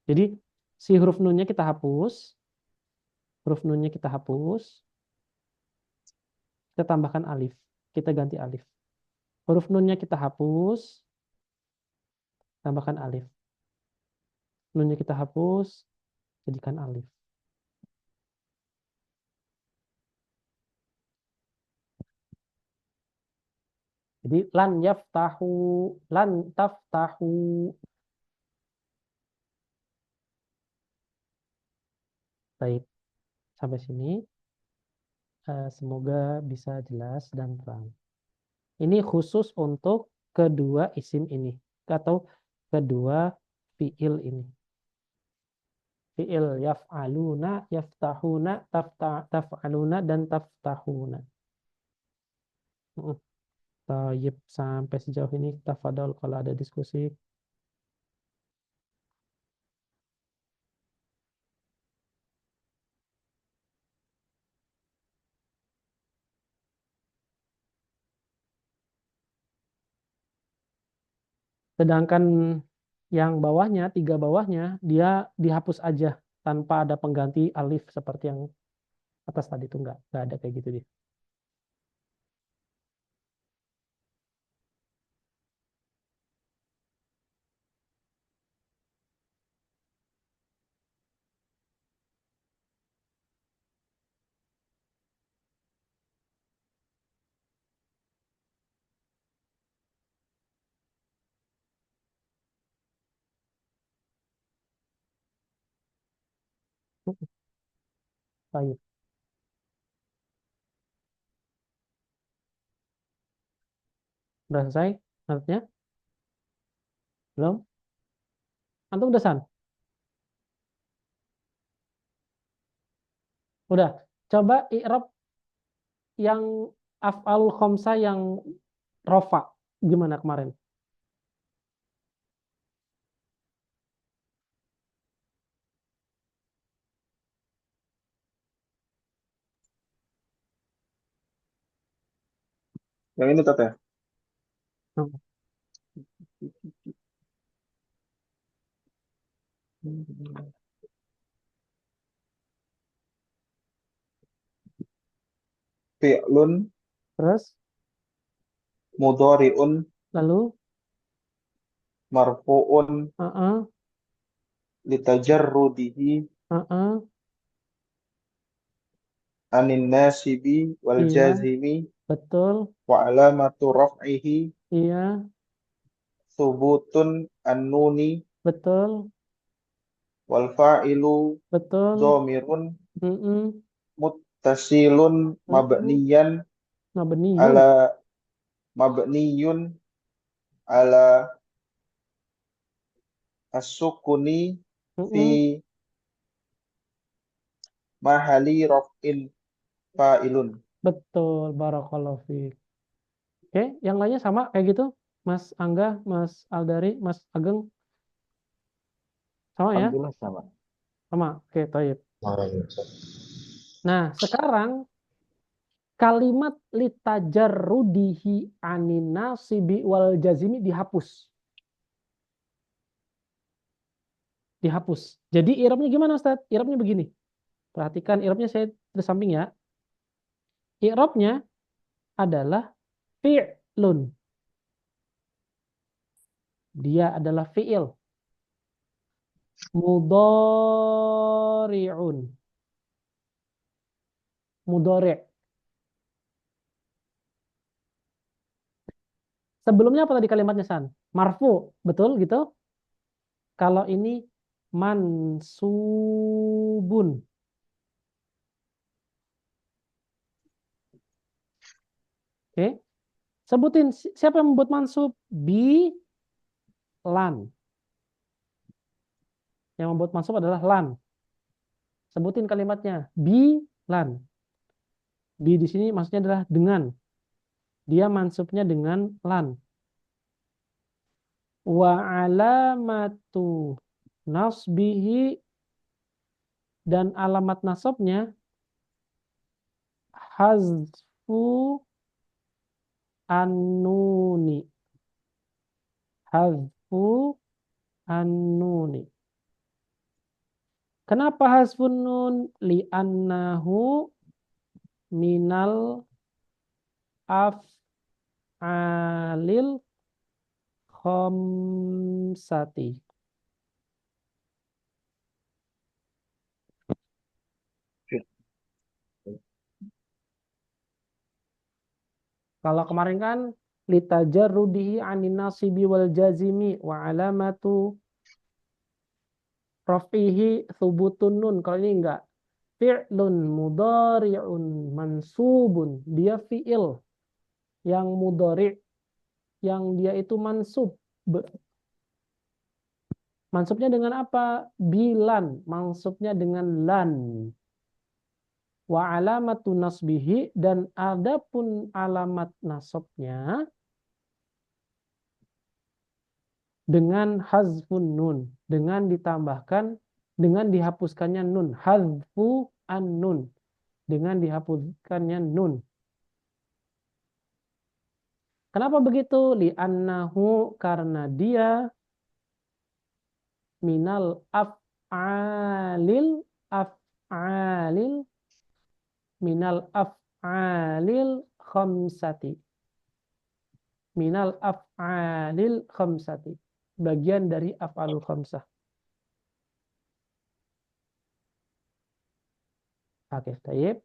Jadi si huruf nunnya kita hapus. Huruf nunnya kita hapus. Kita tambahkan alif. Kita ganti alif. Huruf nunnya kita hapus. Tambahkan alif. Nunnya kita hapus. Jadikan alif. Jadi lan yaftahu, lan taftahu. Baik, sampai sini semoga bisa jelas dan terang. Ini khusus untuk kedua isim ini atau kedua fiil ini. Fiil yaf'aluna, yaftahuna, taf'aluna dan taftahuna. Tayyib, sampai sejauh ini tafadhol kalau ada diskusi. Sedangkan yang bawahnya, tiga bawahnya, dia dihapus aja tanpa ada pengganti alif seperti yang atas tadi itu nggak ada kayak gitu dia. Baik. Udah selesai artinya? Belum? Antum udah san? Udah. Coba i'rab yang af'alul khamsah yang rofa gimana kemarin? Yang ini Tata. Hmm. Fi'lun Terus mudhari'un lalu marfu'un uh-uh, litajarrudihi uh-uh, anin nasibi wal iya, jazimi betul, wa alamatu raf'ihi iya, subutun an-nuni betul, wal fa'ilu betul, dhamirun mm-mm, muttasilun mm-mm. Mabniyun, ala mabniyun ala as-sukuni fi mm-mm, mahali raf'in fa'ilun. betul, barakallahu fiik. Oke, yang lainnya sama kayak gitu, Mas Angga, Mas Aldari, Mas Ageng, sama ya? Alhamdulillah sama. Sama, oke, taib. Nah, Nah, sekarang kalimat litajarrudihi anin nasibi wal jazimi dihapus. Dihapus. Jadi i'rabnya gimana Ustaz? I'rabnya begini. Perhatikan i'rabnya saya di samping ya. I'rabnya adalah fi'lun. Dia adalah fi'il. Mudhari'un. Mudhari'. Sebelumnya apa tadi kalimatnya San? Marfu, betul gitu? Kalau ini mansubun. Oke. Sebutin siapa yang membuat mansub? Bi lan. Yang membuat mansub adalah lan. Sebutin kalimatnya. Bi lan. Bi di sini maksudnya adalah dengan. Dia mansubnya dengan lan. Wa alamatu nasbihi, dan alamat nasabnya hazfu an-nuni. Hazfu an-nuni. Kenapa hazfun nun? Li'annahu minal af'alil khamsati. Kalau kemarin kan litajarrudihi anin nasibi wal jazimi wa alamatu raf'ihi thubutun nun. Kalau ini enggak. Fi'lun mudhari'un mansubun. Dia fi'il yang mudhari', yang dia itu mansub. Mansubnya dengan apa? Bilan. Mansubnya dengan lan. Wa alamatu nasbihi, dan adapun alamat nasabnya dengan hazfun nun, dengan ditambahkan, dengan dihapuskannya nun, hazfu an nun, dengan dihapuskannya nun. Kenapa begitu? Li'annahu, karena dia minal af'alil khamsati. Minal af'alil khamsati. Bagian dari af'alul khamsah. Oke, tayyib.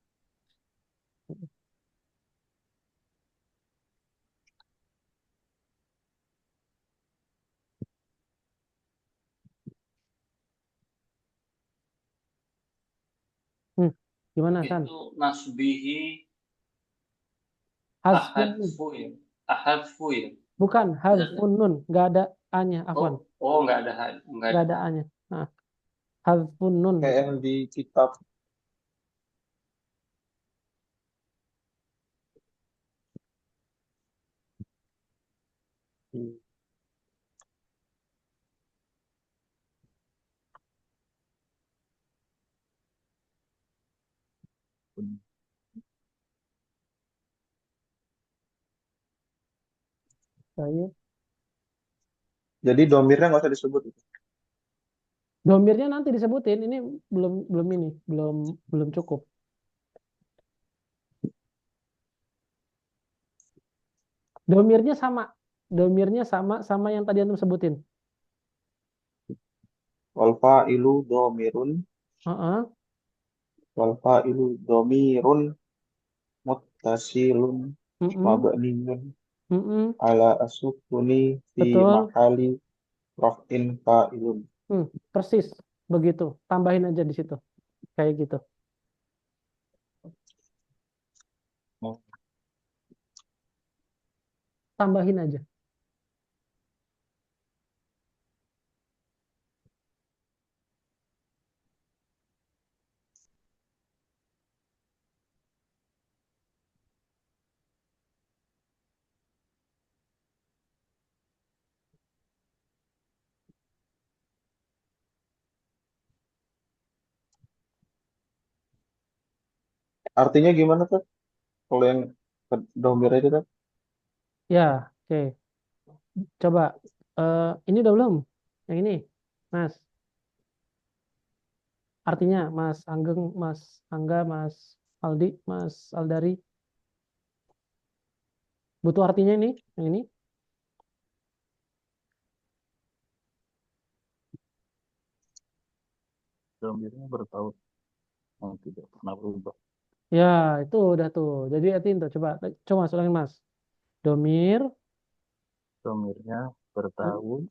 Gimana, San? Itu nasbihi Hazfun nun. ahadfu ya. Ahadfu ya. Bukan, hazfun nun. Nggak ada A-nya, afwan. Nggak ada nggak Nggak ada A-nya. Nah, hazfun nun. Kayak yang di kitab. Tayyib. Jadi domirnya nggak usah disebut. Domirnya nanti disebutin. Ini belum cukup. Domirnya sama yang tadi antum sebutin. Wal fa'ilu domirun. Heeh. Wal fa'ilu domirun muttasilun Mm-mm. mabniyun Mm-mm. ala asukuni fi Betul. mahali raf'in fa'ilun. Persis begitu. Tambahin aja di situ. Kayak gitu. Tambahin aja. Artinya gimana tuh? Kalau yang domir itu tuh? Ya, oke. Coba. Ini udah belum? Yang ini, Mas. Artinya, Mas Anggeng, Mas Angga, Mas Aldi, Mas Aldari. Butuh artinya ini? Yang ini? Domirnya bertaut yang tidak pernah berubah. Ya, itu udah tuh. Jadi artiin tuh. Coba Mas ulangin, Mas. Domir Domirnya bertaut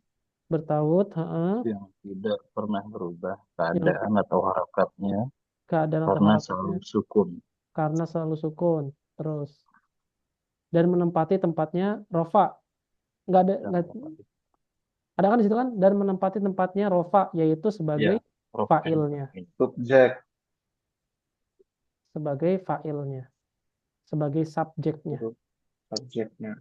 bertaut, heeh, yang tidak pernah berubah yang keadaan atau harakatnya keadaan atau karena harakatnya selalu sukun. karena selalu sukun. Terus dan menempati tempatnya rofa. Nggak ada, Dan ada kan di situ kan, dan menempati tempatnya rofa, yaitu sebagai raf'in fa'ilnya, Subjek. sebagai subjeknya. Subjeknya.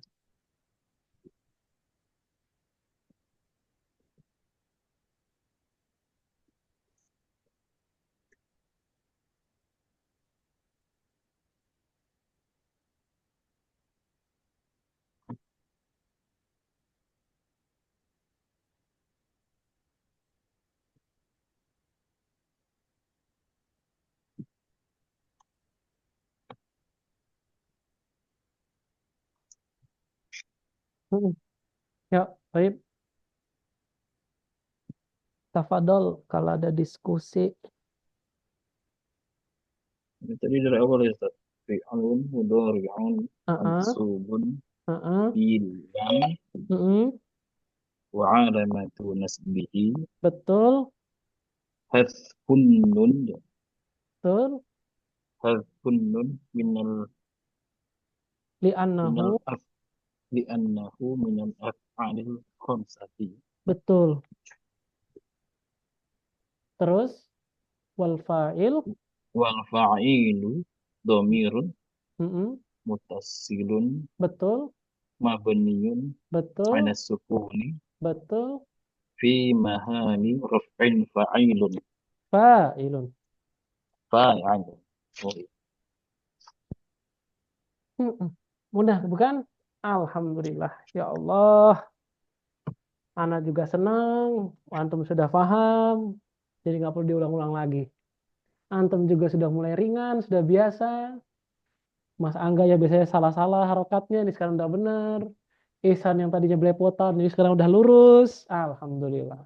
Hmm. Ya, baik. Tafadol kalau ada diskusi. Ini tadi dari awal ya Ustaz. Fi'alun mudhari'un Heeh. mansubun Heeh. bilam Heeh. wa alamatu nasbihi Betul. hadfun nun Betul. hadfun nun minal Li'annahu. af li'annahu minal af'alil khamsati Betul. Terus wal fa'il. wal fa'ilu dhamirun Heeh. mutassilun Betul. mabniyun Betul. ala sukuni Betul. fi mahali raf'in fa'ilun Fa'ilun. fa'ilun. Oh, Heeh. Mudah bukan? Alhamdulillah. Ya Allah. Ana juga senang. Antum sudah paham. Jadi nggak perlu diulang-ulang lagi. Antum juga sudah mulai ringan, sudah biasa. Mas Angga ya biasanya salah-salah harokatnya, ini sekarang udah benar. Ihsan yang tadinya belepotan, ini sekarang udah lurus. Alhamdulillah.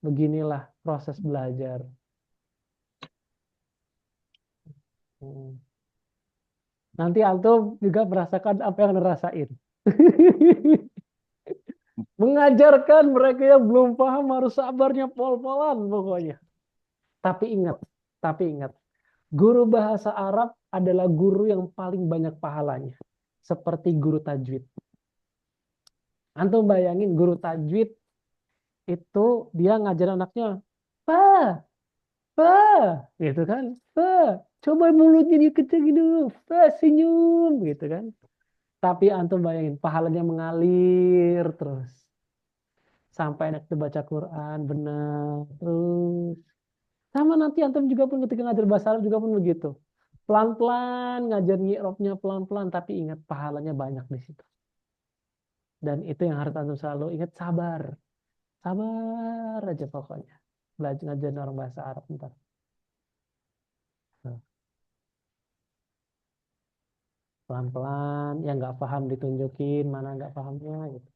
Beginilah proses belajar. Hmm. Nanti antum juga merasakan apa yang Anda rasain. Mengajarkan mereka yang belum paham harus sabarnya pol-polan pokoknya. Tapi ingat, guru bahasa Arab adalah guru yang paling banyak pahalanya. Seperti guru tajwid. Antum bayangin guru tajwid itu dia ngajar anaknya, pa, gitu kan, coba mulutnya dikecilin dulu, senyum, gitu kan. Tapi antum bayangin pahalanya mengalir terus sampai anak itu baca Quran benar terus. Sama nanti antum juga pun ketika ngajar bahasa Arab juga pun begitu. Pelan-pelan ngajar nyi'robnya pelan-pelan tapi ingat pahalanya banyak di situ. Dan itu yang harus antum selalu ingat, sabar. Sabar aja pokoknya. Belajar ngajar orang bahasa Arab ntar. Pelan-pelan, yang nggak paham ditunjukin, mana nggak pahamnya gitu.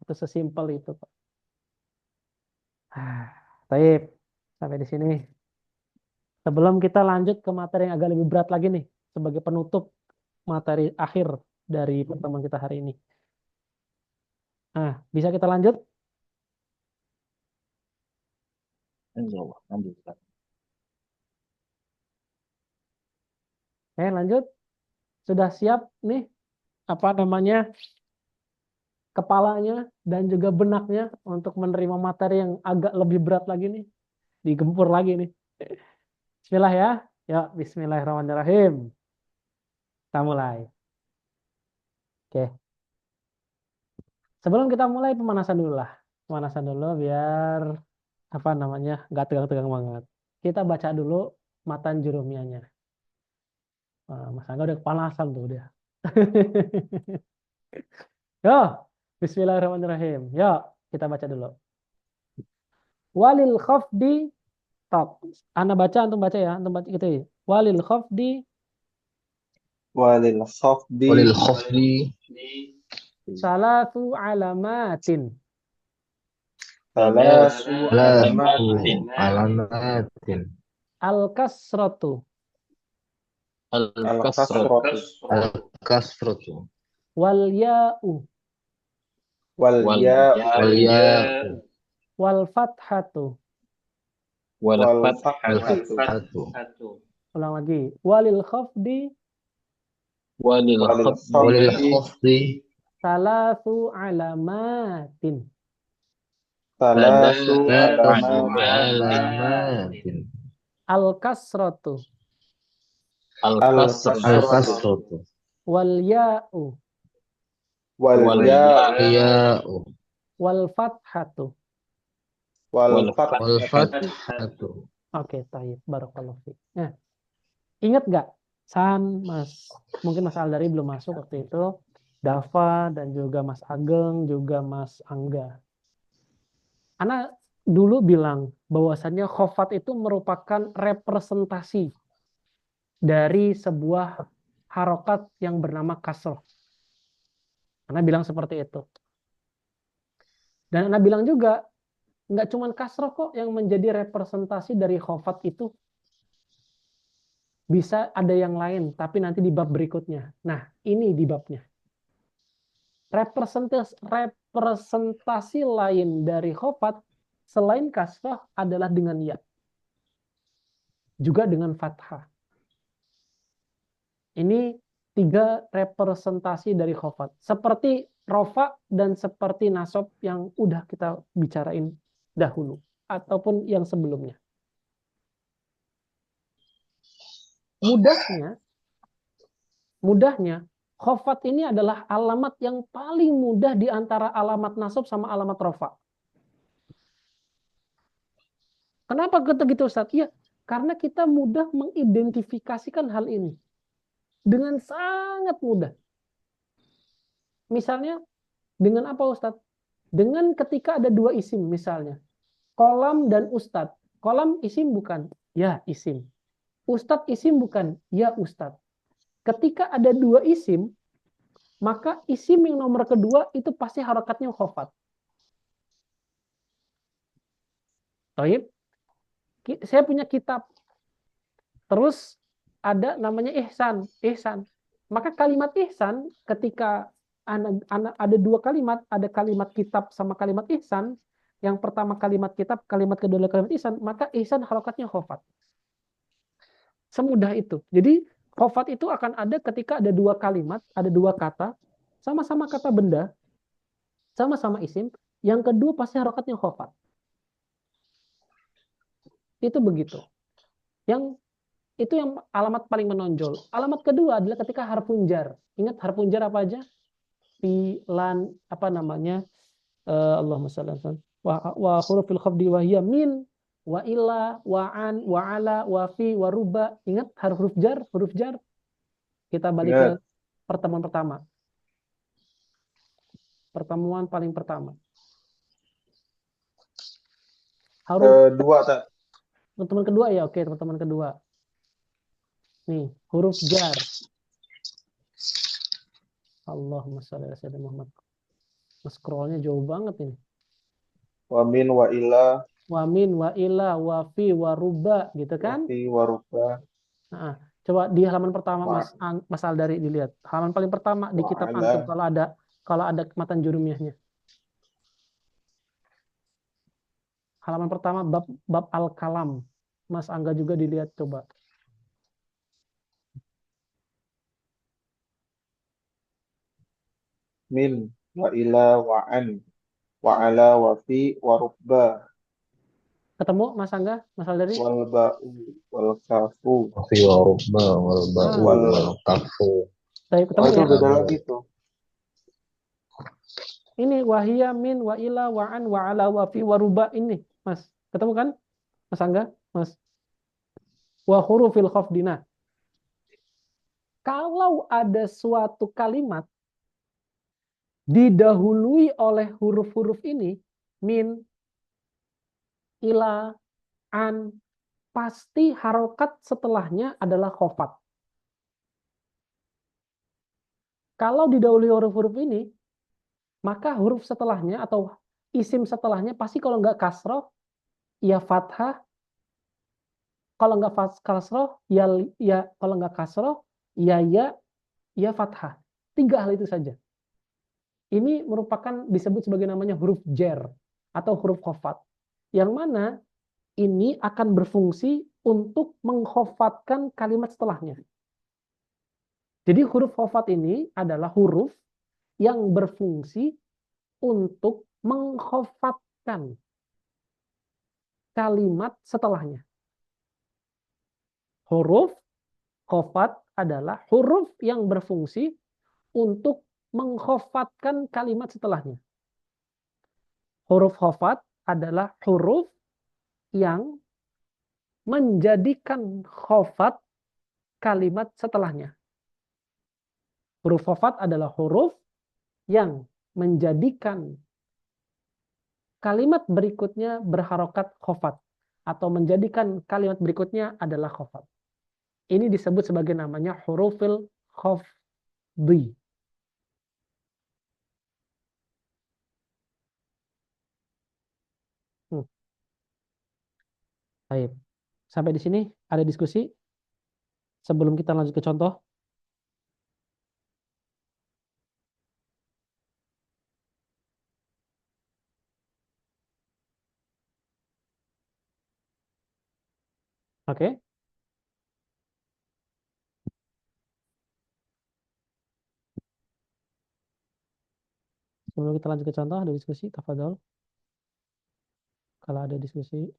Itu sesimpel itu, Pak. Baik, sampai di sini. Sebelum kita lanjut ke materi yang agak lebih berat lagi nih, sebagai penutup materi akhir dari pertemuan kita hari ini. Bisa kita lanjut? insyaallah lanjut. Lanjut. Sudah siap nih, apa namanya, kepalanya dan juga benaknya untuk menerima materi yang agak lebih berat lagi nih. Digempur lagi nih. Bismillah ya. Ya, bismillahirrahmanirrahim. Kita mulai. Oke. Sebelum kita mulai pemanasan dulu lah. Pemanasan dulu biar apa namanya, nggak tegang-tegang banget. Kita baca dulu matan jurumianya. Mas Angga udah kepanasan tuh dia. Yo, bismillahirrahmanirrahim. Yo, kita baca dulu. Walil khafdi top. Ana baca, antum baca ya. Antum baca gitu ya. Walil khafdi walil khafdi Walil khafdi salatu alamatin. salasu lafu alamatin alamatin Al-kasratu al-kasratu al-kasratu wal ya'u wal ya'u wal ya'u wal fathatu. wal wal fathatu fathatu Ulang lagi. Walil khafdi walil walil khafdi walil khafdi khafdi salatu alamatin. salasu lafu alamatin alamatin Al-kasratu al-kasratu al-kasratu wal ya'u wal wal ya'u ya'u wal fathatu. wal wal fathatu fathatu. Oke, tayyib. Barakallahu fiik. Nah, ingat nggak? Mungkin Mas Aldari belum masuk waktu itu. Dava dan juga Mas Ageng, juga Mas Angga. Ana dulu bilang bahwasannya khofat itu merupakan representasi dari sebuah harokat yang bernama kasroh. Ana bilang seperti itu. Dan Ana bilang juga, nggak cuma kasroh kok yang menjadi representasi dari khofat itu. Bisa ada yang lain, tapi nanti di bab berikutnya. Nah, ini di babnya. representasi lain dari khofat selain kasrah adalah dengan ya, juga dengan fathah. Ini 3 representasi dari khofat. Seperti rofa dan seperti nasab yang udah kita bicarain dahulu ataupun yang sebelumnya. Mudahnya khofat ini adalah alamat yang paling mudah di antara alamat nasab sama alamat rofa. Kenapa gitu Ustaz? Ya, karena kita mudah mengidentifikasikan hal ini dengan sangat mudah. Misalnya dengan apa Ustaz? Dengan ketika ada 2 isim misalnya. Kolam dan ustad. Kolam isim bukan? Ya, isim. Ustad isim bukan? Ya, ustad. Ketika ada 2 isim, maka isim yang nomor kedua itu pasti harokatnya khofat. Baik. Saya punya kitab. Terus ada namanya ihsan. Maka kalimat ihsan ketika ada 2 kalimat, ada kalimat kitab sama kalimat ihsan. Yang pertama kalimat kitab, kalimat kedua adalah kalimat ihsan, maka ihsan harokatnya khofat. Semudah itu. Jadi khofat itu akan ada ketika ada 2 kalimat, ada 2 kata, sama-sama kata benda, sama-sama isim, yang kedua pasti harokatnya khofat. Itu begitu. Itu yang alamat paling menonjol. Alamat kedua adalah ketika harfun jar. Ingat harfun jar apa aja? Fi, lan, apa namanya? Allahumma shalli alaihi wasallam. Wa hurufil khafdi wa hiya min, wa illa, wa an, wa ala, wa fi, wa ruba. Ingat huruf jar? Kita balik ke pertemuan pertama. Pertemuan paling pertama. Kedua, tak? Teman kedua ya, oke, teman-teman kedua. Nih, huruf jar. Allahumma shalli ala sayyidina Muhammad. Scrollnya jauh banget ini. Wa min, wa ila, Wa min, wa ila, wa fi, wa ruba, gitu kan? wa fi, wa ruba, Nah, coba di halaman pertama wa Mas Aldari dilihat. Halaman paling pertama di kitab antum kalau ada matan jurumiyahnya. Halaman pertama bab al-kalam. Mas Angga juga dilihat coba. min, wa ila, wa an, wa ala, wa fi, wa ruba, Ketemu Mas Angga, Mas Aldari? wal ba'u, wal kafu. Fi wa rubba wal ba'u wal kafu. Baik, ketemu itu ya? beda lagi tuh. Ini wahia min wa ila wa an wa ala wa fi wa ruba ini, Mas. Ketemu kan? Mas Angga, Mas. Wa hurufil khafdina. Kalau ada suatu kalimat didahului oleh huruf-huruf ini, min, ila, an, pasti harokat setelahnya adalah khofat. Kalau didahului huruf-huruf ini, maka huruf setelahnya atau isim setelahnya pasti kalau nggak kasroh, ya fathah. Kalau nggak kasroh, ya kalau nggak kasroh, ya fathah. 3 hal itu saja. Ini merupakan disebut sebagai namanya huruf jar atau huruf khofat. Yang mana ini akan berfungsi untuk mengkhofatkan kalimat setelahnya. Jadi huruf khofat ini adalah huruf yang berfungsi untuk mengkhofatkan kalimat setelahnya. Huruf khofat adalah huruf yang berfungsi untuk mengkhofatkan kalimat setelahnya. Huruf khofat adalah huruf yang menjadikan khofat kalimat setelahnya. Huruf khofat adalah huruf yang menjadikan kalimat berikutnya berharokat khofat atau menjadikan kalimat berikutnya adalah khofat. Ini disebut sebagai namanya hurufil khafdi. Baik. Sampai di sini ada diskusi sebelum kita lanjut ke contoh. Oke. Sebelum kita lanjut ke contoh, ada diskusi, tafadhol. Kalau ada diskusi.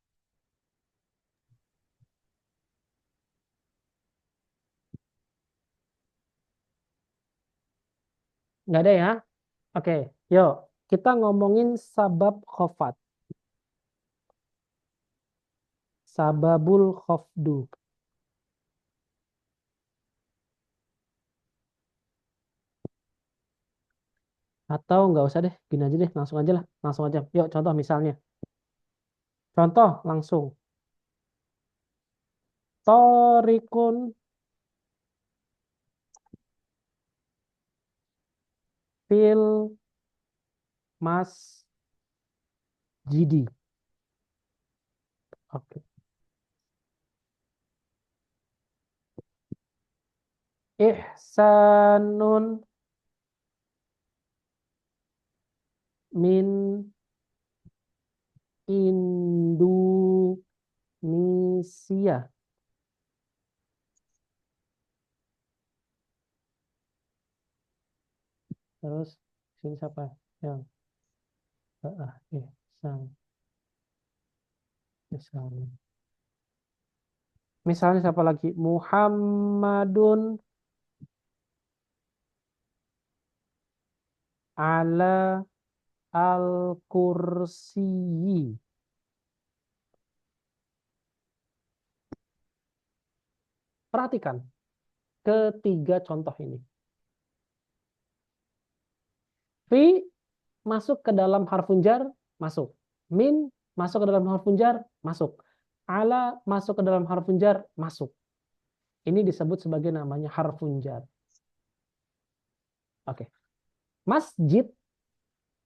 Nggak ada ya? Oke, yuk. Kita ngomongin sabab khofat. Sababul khofdu. Atau nggak usah deh, gini aja deh, langsung aja lah. Langsung aja. Yuk, contoh misalnya. Contoh langsung. Torikun fil masjidi. Oke. Ihsanun min Indonesia. Terus sini siapa yang ihsan. Misalnya siapa lagi? Muhammadun ala al-kursiyi. Perhatikan ketiga contoh ini. Fi masuk ke dalam harfun jar, masuk. Min masuk ke dalam harfun jar, masuk. Ala masuk ke dalam harfun jar, masuk. Ini disebut sebagai namanya harfun jar. Oke. Masjid,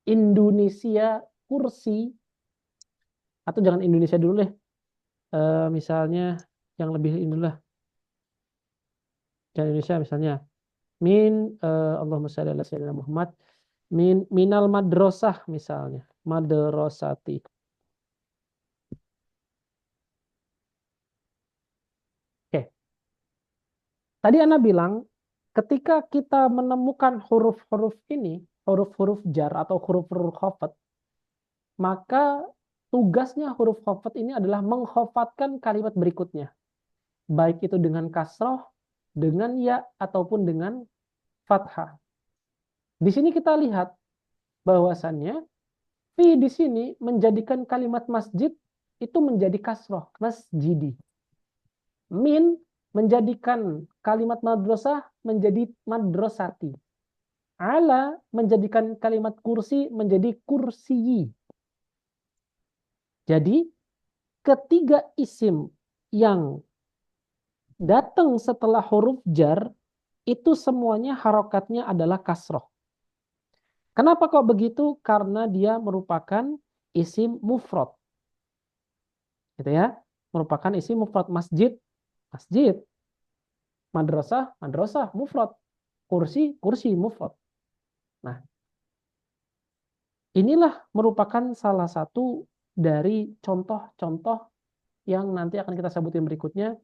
Indonesia, kursi, atau jangan Indonesia dulu deh. Misalnya yang lebih ini lah. Jangan Indonesia misalnya. Allahumma shalli ala sayyidina Muhammad. Minal madrasah misalnya. Madrasati. Oke. Tadi Ana bilang, ketika kita menemukan huruf-huruf ini, huruf-huruf jar atau huruf-huruf khafat, maka tugasnya huruf khafat ini adalah mengkhafatkan kalimat berikutnya. Baik itu dengan kasroh, dengan ya, ataupun dengan fathah. Di sini kita lihat bahwasannya fi di sini menjadikan kalimat masjid itu menjadi kasroh, masjidi. Min menjadikan kalimat madrasah menjadi madrasati. Ala menjadikan kalimat kursi menjadi kursiyi. Jadi ketiga isim yang datang setelah huruf jar itu semuanya harokatnya adalah kasroh. Kenapa kok begitu? Karena dia merupakan isim mufrad. Gitu ya. Merupakan isim mufrad. Masjid, masjid. Madrasah, madrasah, mufrad. Kursi, kursi, mufrad. Nah, inilah merupakan salah satu dari contoh-contoh yang nanti akan kita sebutin berikutnya,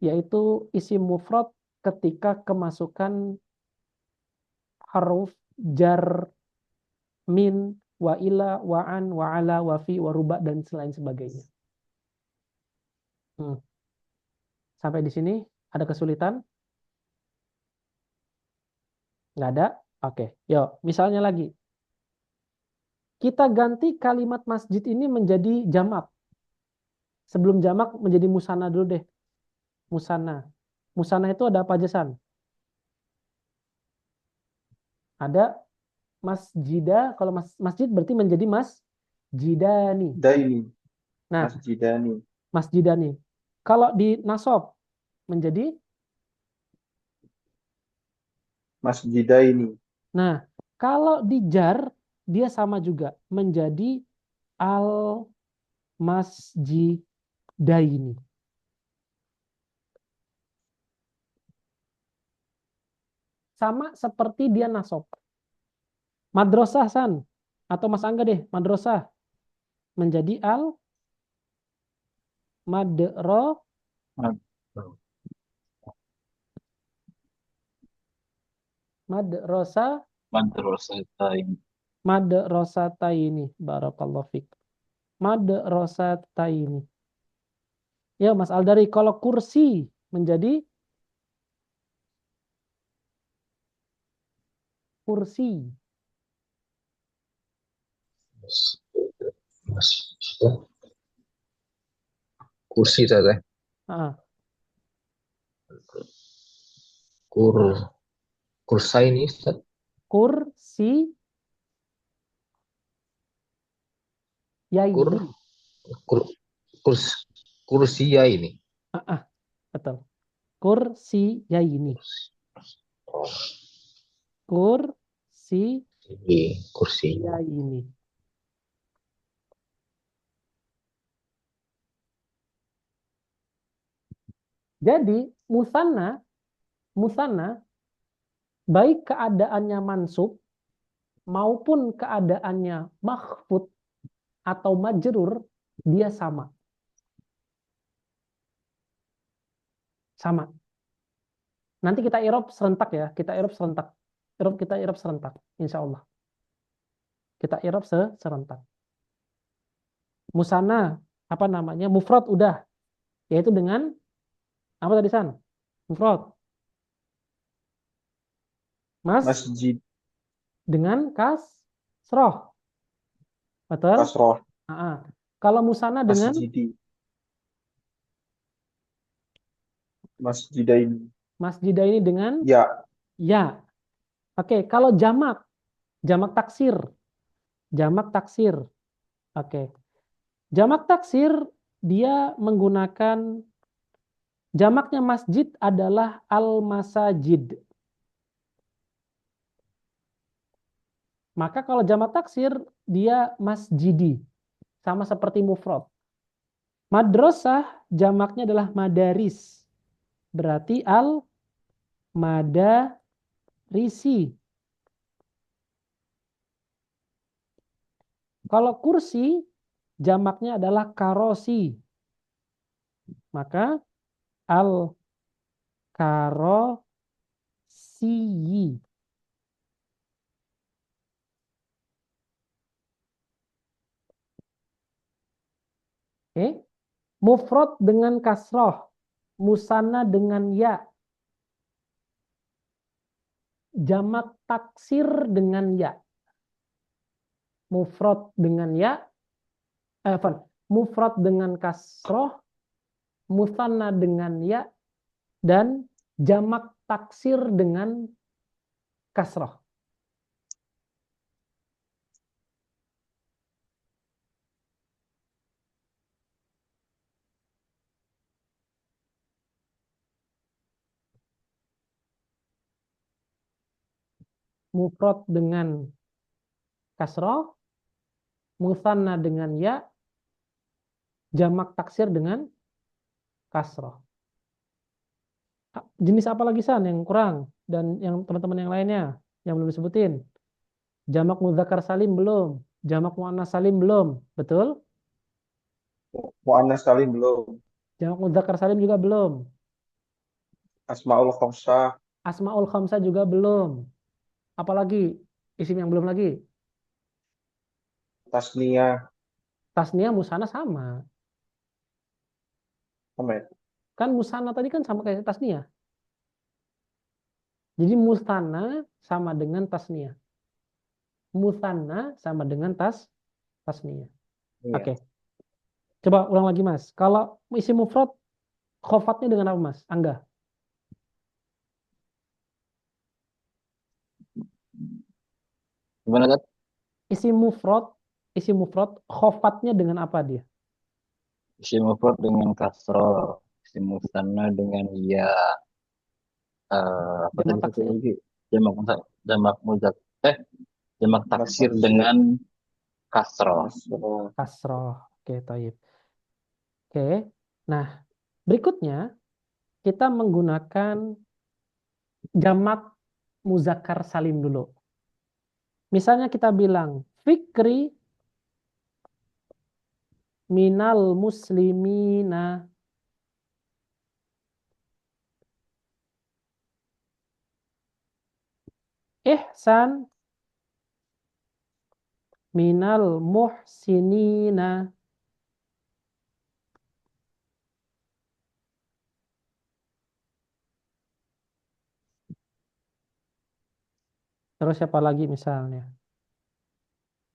yaitu isim mufrad ketika kemasukan huruf jar, min, wa ila, wa an, wa ala, wa fi, wa ruba, dan selain sebagainya. Sampai di sini ada kesulitan? Nggak ada? Oke, yuk. Misalnya lagi. Kita ganti kalimat masjid ini menjadi jamak. Sebelum jamak menjadi musana dulu deh. Musana. Musana itu ada apa aja, San? Ada masjidah. Kalau masjid berarti menjadi masjidani. Daini. Nah, Masjidani. masjidani. Kalau di nasab menjadi Masjidaini. Nah, kalau di jar dia sama juga menjadi al-masjidaini. Sama seperti dia nasab. Madrasah, San, atau Mas Angga deh, madrasah menjadi al-madrasati. Madrasah, Madrasatain. madrasataini. Barakallahu fik. Madrasataini. Ya Mas Aldari, kalau kursi menjadi kursi. Kursi saja. Ah, Kursa ini Ustaz. kursi yaini. Kur, kursi ya ini. Betul. Kursi yaini. Oh, Kursi ini kursi. yaini. Jadi musanna baik keadaannya mansub maupun keadaannya makhfud atau majrur dia sama. Sama. Nanti kita i'rab serentak ya, kita i'rab serentak. Kita i'rab serentak, insya Allah. Kita i'rab serentak. Musanna, apa namanya? Mufrad udah, yaitu dengan apa tadi San? Mufrad. Mas, Masjid, dengan kasroh. Betul? kasroh, Kalau musanna dengan masjidi, masjidaini, masjidah ini dengan ya, ya. Oke, kalau jamak taksir. Jamak taksir. Oke. Jamak taksir dia menggunakan jamaknya masjid adalah al-masajid. Maka kalau jamak taksir dia masjidi. Sama seperti mufrad. Madrasah jamaknya adalah madaris. Berarti al-madarisi. Kalau kursi jamaknya adalah karosi. Maka al-karosi. Oke. Mufrad dengan kasroh. Musanna dengan ya. Jamak taksir dengan ya. Mufrad dengan ya. Mufrad dengan kasroh. Musanna dengan ya. Dan jamak taksir dengan kasroh. Mufrad dengan kasroh, musanna dengan ya, jamak taksir dengan kasroh. Jenis apa lagi San yang kurang? Dan yang teman-teman yang lainnya yang belum disebutin? Jamak mudzakkar salim belum? Jamak muannas salim belum? Betul? mu'annas salim belum, Jamak mudzakkar salim juga belum? asmaul khamsah, Asmaul khamsah juga belum? Apalagi isim yang belum lagi? tasniyah, Tasniyah musanna sama. apa ya? Kan musanna tadi kan sama kayak tasniyah. Jadi musanna sama dengan tasniyah. Musanna sama dengan tasniyah. Iya. Oke. Coba ulang lagi Mas. Kalau isim mufrad khofatnya dengan apa Mas? Angga. Gimana kan? Isim mufrad khofatnya dengan apa dia? Isim mufrad dengan kasroh, isim musanna dengan ya. Apa Jamak tadi satu taksir. lagi? Jamak muzak. Jamak taksir taksir. dengan kasroh. Kasroh. Kasroh. Oke, taib. Oke. Nah, berikutnya kita menggunakan jamak muzakkar salim dulu. Misalnya kita bilang fikri minal muslimina. ihsan minal muhsinina. Terus siapa lagi misalnya?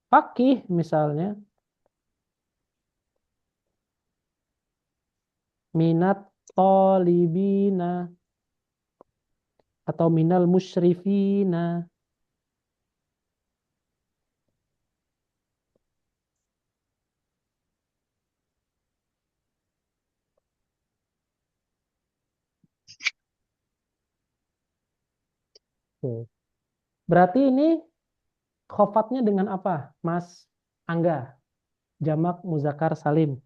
Fakih misalnya. Minat tolibina. Atau minal musyrifina. Oke. Berarti ini khofatnya dengan apa, Mas Angga? Jamak muzakkar salim.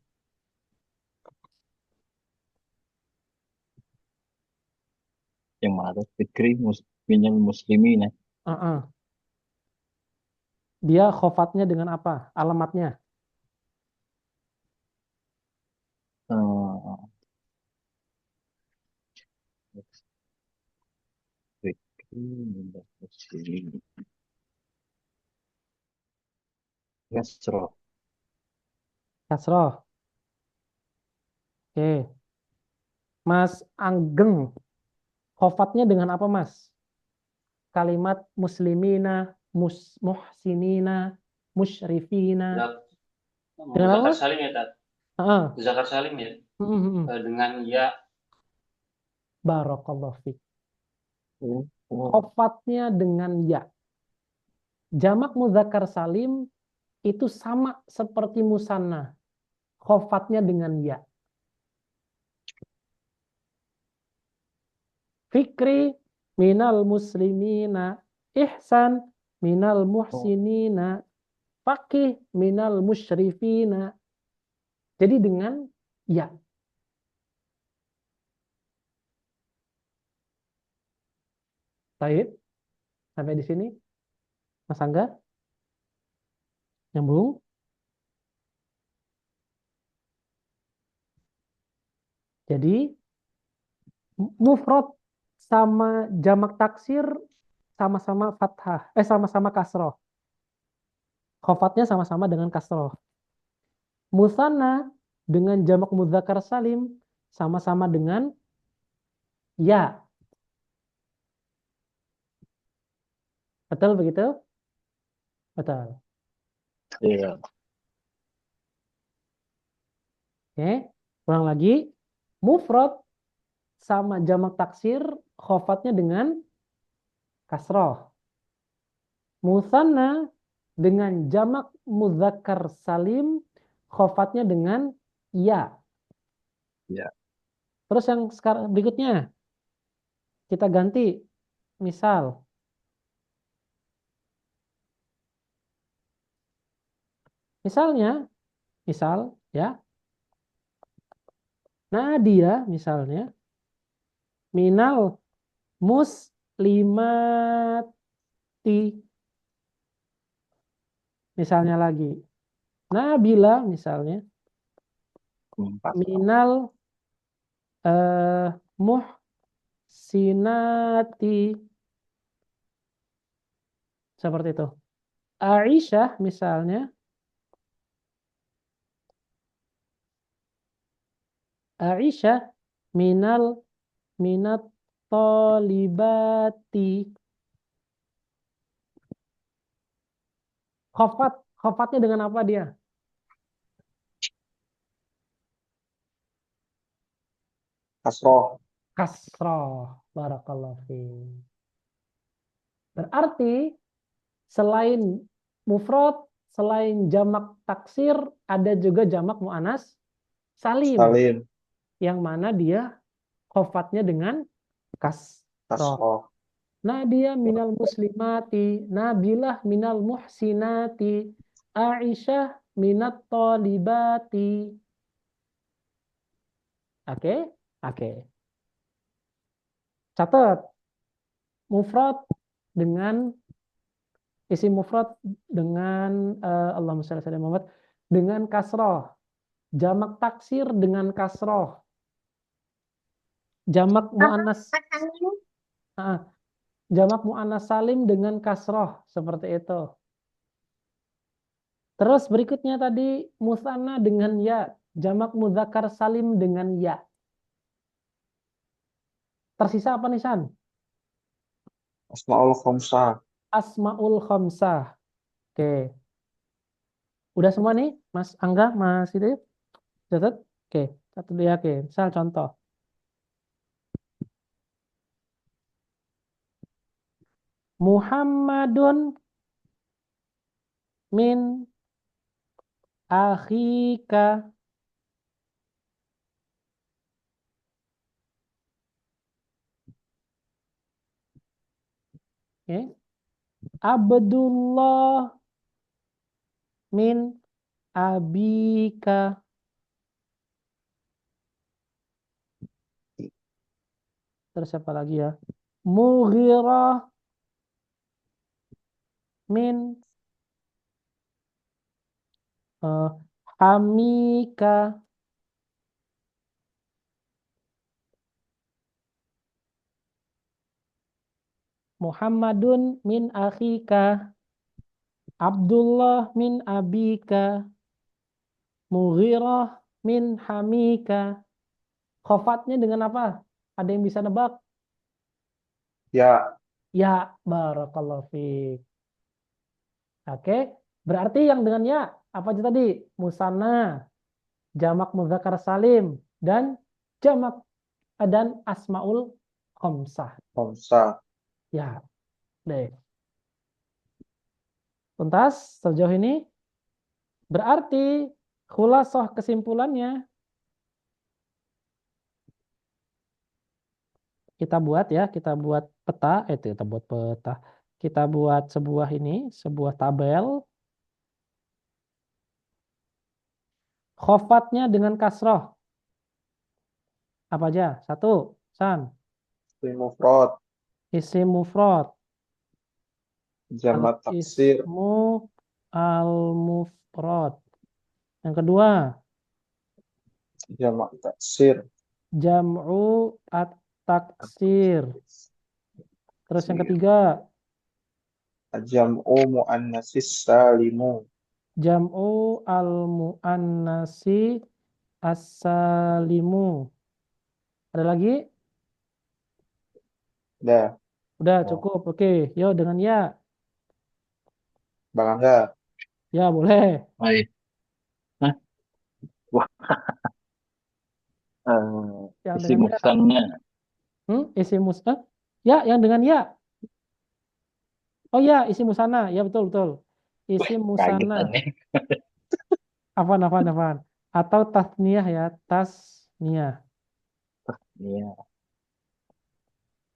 Yang mana tuh? Fikri minal muslimina. Uh-uh. Dia khofatnya dengan apa? Alamatnya. Eh, Fikri minal muslimina. Kasroh. Kasroh. Oke. Mas Anggeng, khofatnya dengan apa, Mas? Kalimat muslimina, muhsinina, musyrifina. Dengan apa, Muzakkar Mas? salim ya, Tat? Heeh. Muzakkar salim ya. Mm-mm. Dengan ya. Barakallahu fiik. Oh, oh. Khofatnya dengan ya. Jamak muzakkar salim itu sama seperti musanna. Khofatnya dengan ya. Fikri minal muslimina, ihsan minal muhsinina, faqih minal musyrifina. Jadi dengan ya. Baik. Sampai di sini Mas Angga nyambung. Jadi mufrad sama jamak taksir sama-sama fathah, sama-sama kasroh. Khofatnya sama-sama dengan kasroh. Musanna dengan jamak mudzakkar salim sama-sama dengan ya. Betul begitu? Betul. Iya. Oke, ulang lagi. Mufrad sama jamak taksir khofatnya dengan kasroh. Musanna dengan jamak mudzakkar salim khofatnya dengan ya. Ya. Terus yang sekarang berikutnya kita ganti. Misal misal ya. Nadia misalnya minal muslimati. Misalnya lagi. Nabila misalnya minal muhsinati. Seperti itu. Aisyah misalnya. Aisyah minat tolibati. Khofatnya dengan apa dia? Kasroh. Kasroh. Barakallahu fiik. Berarti selain mufrad, selain jamak taksir, ada juga jamak mu'anas salim. Salim. Yang mana dia khofatnya dengan kasroh. Kasroh. Nadia minal muslimati, Nabilah minal muhsinati, Aisyah minat tolibati. Oke. Catat. Mufrad dengan isim mufrad dengan Allahumma shalli ala Muhammad dengan kasroh. Jamak taksir dengan kasroh. Jamak muannas Jamak muannas salim dengan kasroh seperti itu. Terus berikutnya tadi musanna dengan ya, jamak mudzakkar salim dengan ya. Tersisa apa nih San? Asmaul khamsah. Asmaul khamsah. Oke. Udah semua nih, Mas Angga, Mas itu catat. Oke, satu dia oke. Misal contoh. Muhammadun min akhika. Oke. Abdullah min abika. Terus apa lagi ya? Mughirah min hamika. Muhammadun min akhika. Abdullah min abika. Mughirah min hamika. Khofatnya dengan apa? Ada yang bisa nebak? Ya, Ya, barakallahu fiik. Oke, berarti yang dengan ya apa aja tadi? Musanna, jamak mudzakkar salim, dan jamak dan asmaul khamsah. khamsah. Ya, deh. Tuntas sejauh ini berarti khulasah kesimpulannya kita buat ya, kita buat peta, kita buat peta. Kita buat sebuah tabel. Khofatnya dengan kasroh. Apa aja? Satu, San. Isim mufrad, Isim mufrad. jamak taksir, Al-ismu al-mufrad. Yang kedua, jamak taksir, jam'u at-taksir. Terus yang ketiga, jam'u muannatsis salimu, jam'u al-muannasi as-salimu. Ada lagi? dah, Udah oh, cukup. Oke, yuk dengan ya. Bang Angga, Ya, boleh. Baik. Nah, wah, Yang isi dengan ya. musanna. Isi musnah. Ya, yang dengan ya. Oh ya, isi musana. Ya, betul, betul. Isi Kaget musana. aneh. Afan. Atau tasniyah ya, tasniyah. Iya,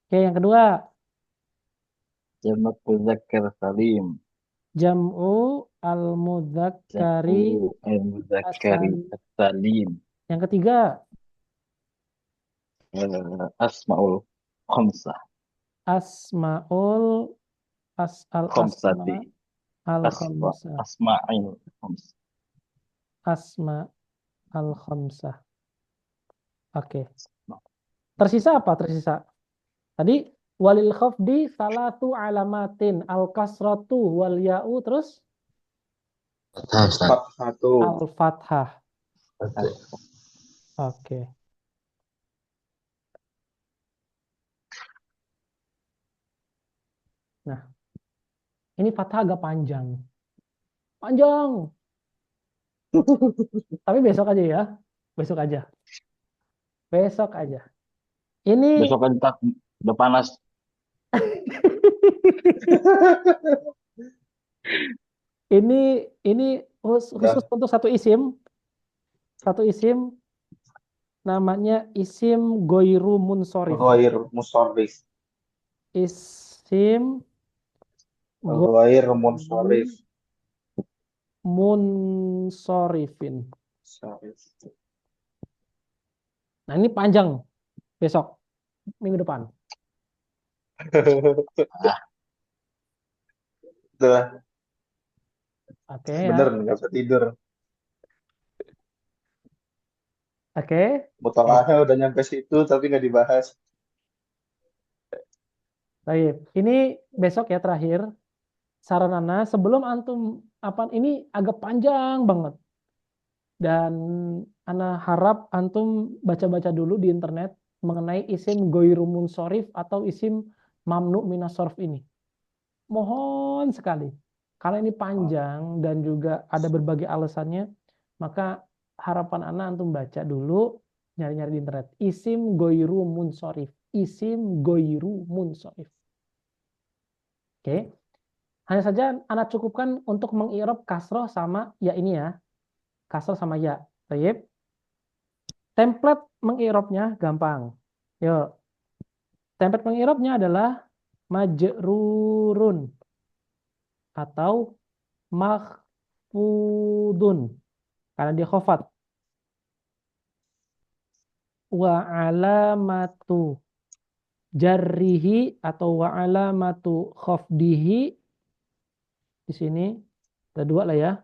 Oke, yang kedua, jamak mudzakkar salim. jam'u al-mudzakkari Jam'u al-mudzakkari as-salim. as-salim. Yang ketiga, Asmaul khamsah. asmaul al-asma Khamsati. al-khamsah. Asma'il khamsah. Asma al-khamsah. Oke. Tersisa apa? Tersisa. Tadi walil khafdi salatu alamatin al-kasratu wal ya'u terus Fathah, Ustaz. fathatu, al-fathah. Oke. Nah, ini fathah agak panjang. Panjang. Tapi besok aja ya. Besok aja. Besok aja. Ini Besok kan udah panas. ini khusus dah, untuk satu isim. Satu isim namanya isim goiru munsorif. ghair musarrif, Isim ghair munsharif, munsorifin. Sarif. Nah, ini panjang. Besok. Minggu depan. Udah, Oke bener ya. nggak bisa tidur. Oke. Mutalahnya udah nyampe situ tapi nggak dibahas. Baik, ini besok ya terakhir. Saran Ana, sebelum antum apa ini agak panjang banget dan Ana harap antum baca-baca dulu di internet mengenai isim goiru munsorif atau isim mamnu minas sorf ini. Mohon sekali. Karena ini panjang dan juga ada berbagai alasannya, maka harapan Ana antum baca dulu, nyari-nyari di internet. Isim goiru munsorif. Isim goiru munsorif. Oke. Hanya saja Ana cukupkan untuk mengirob kasroh sama ya ini ya. Kasroh sama ya. Baik. Template mengirobnya gampang. Yuk. Template mengirobnya adalah majrurun atau makhfudun karena dia khofat. Wa alamatu jarrihi atau wa alamatu khafdihi di sini ada dua lah ya.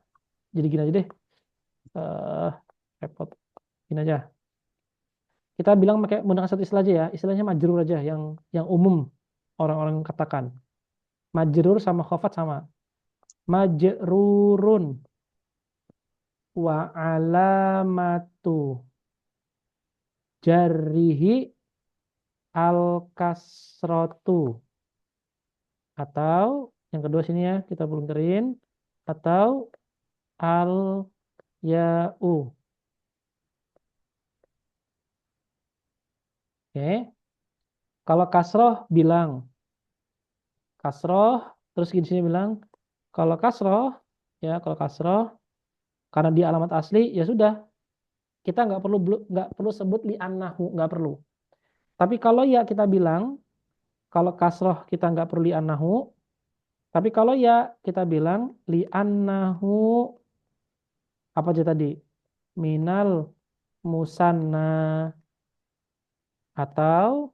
Jadi gini aja deh. Repot. Gini aja. Kita bilang pakai menggunakan satu istilah aja ya. Istilahnya majrur aja yang umum orang-orang katakan. Majrur sama khafat sama. Majrurun wa alamatu jarrihi al kasrotu atau yang kedua sini ya kita belum atau al ya'u. Oke. Kalau kasroh bilang kasroh terus di sini bilang kalau kasroh ya kalau kasroh karena dia alamat asli ya sudah kita nggak perlu sebut li annahu nggak perlu. Tapi kalau ya kita bilang kalau kasroh kita nggak perlu li annahu. Tapi kalau ya kita bilang li annahu apa aja tadi? Minal musanna atau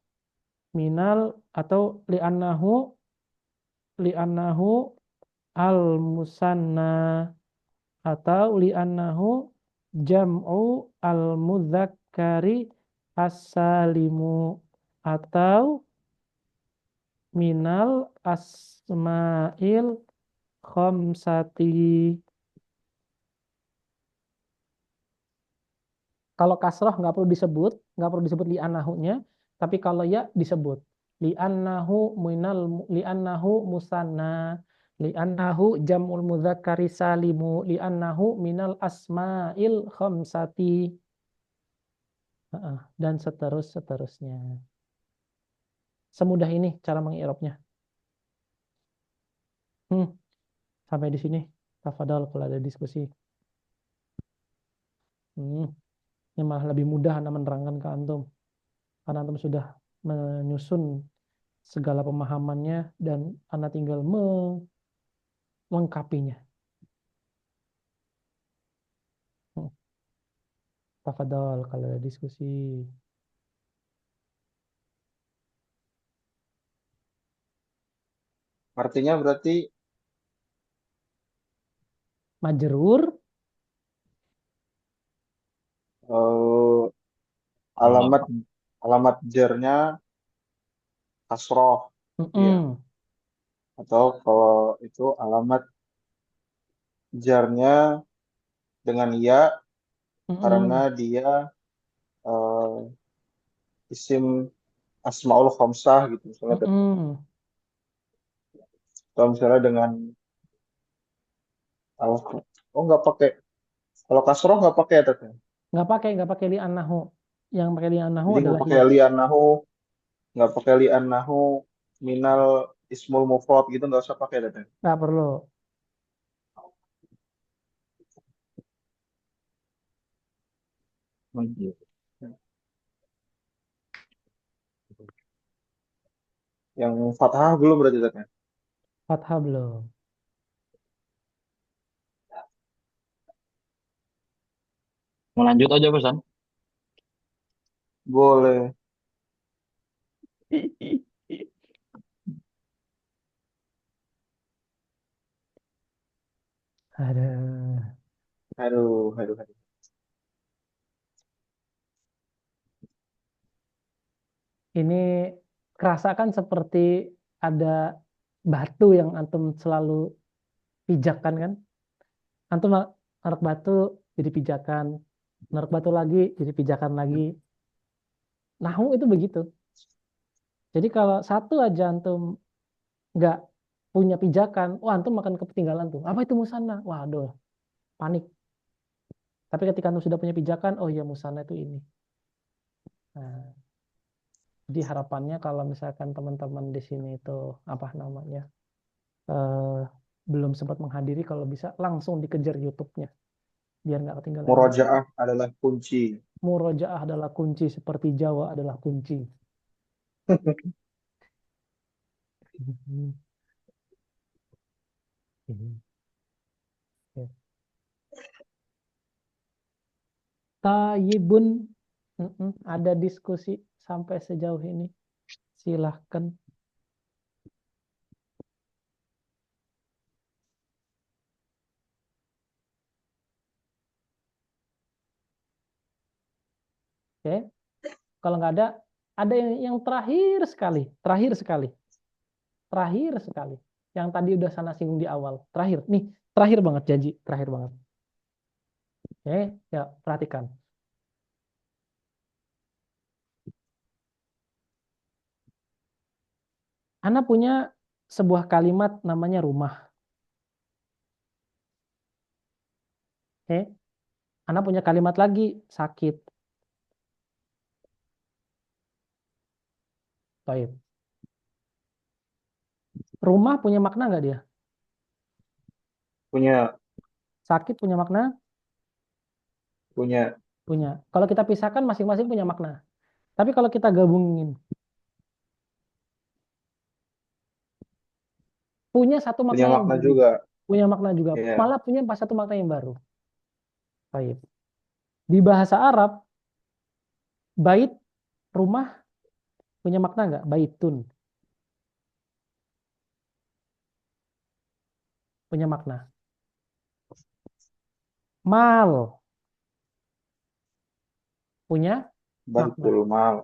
li'annahu al musanna atau li'annahu jam'u al mudzakkari as-salimu atau minal asma'il khamsati. Kalau kasroh nggak perlu disebut li'annahu-nya, tapi kalau ya disebut. Li'annahu musanna, li'annahu jam'ul mudzakkari salimu, li'annahu minal asma'il khamsati. Dan seterusnya. Semudah ini cara mengirobnya. Sampai di sini. Tafadhol kalau ada diskusi. Ini malah lebih mudah Anda menerangkan ke antum. Karena antum sudah menyusun segala pemahamannya dan Anda tinggal melengkapinya. Tafadhol kalau ada diskusi. Artinya berarti Majrur, eh, alamat jarnya kasroh, ya. Atau kalau itu alamat jarnya dengan ya karena dia isim asmaul khamsah gitu misalnya. Atau misalnya dengan nggak pakai, kalau kasroh nggak pakai ya teteh. nggak pakai li annahu. Yang pakai li annahu Jadi adalah ya. nggak pakai li'annahu minal ismul mufrad gitu, nggak usah pakai teteh. Nggak perlu. Yang fathah belum berarti teteh. Fathah belum. Mau lanjut aja pesan. Boleh. Aduh. Ini kerasakan seperti ada batu yang antum selalu pijakan kan? Antum naruh batu jadi pijakan, naruh batu lagi jadi pijakan lagi. Nahwu itu begitu. Jadi kalau satu aja antum nggak punya pijakan, wah antum makan ketinggalan tuh. Apa itu musanna? Waduh, panik. Tapi ketika antum sudah punya pijakan, oh ya musanna itu ini. Nah, jadi harapannya kalau misalkan teman-teman di sini itu apa namanya eh, belum sempat menghadiri, kalau bisa langsung dikejar YouTube-nya biar nggak ketinggalan. Murojaah adalah kunci. Murojaah adalah kunci seperti Jawa adalah kunci. Tayyibun. Ada diskusi sampai sejauh ini? Silahkan. Oke. Kalau nggak ada yang terakhir sekali. Terakhir sekali. Yang tadi udah sana singgung di awal. Terakhir. Nih, terakhir banget janji. Terakhir banget. Oke, ya perhatikan. Ana punya sebuah kalimat namanya rumah. Oke. Ana punya kalimat lagi, sakit. Baik. Rumah punya makna nggak dia? Punya, Sakit punya makna? punya. Punya. Kalau kita pisahkan masing-masing punya makna. Tapi kalau kita gabungin, punya satu makna Punya yang makna baru. juga. Punya makna juga. Iya. Malah punya satu makna yang baru. Baik. Di bahasa Arab, bait, rumah, punya makna nggak? Baitun. Punya makna. Mal. Punya makna. Baitul mal.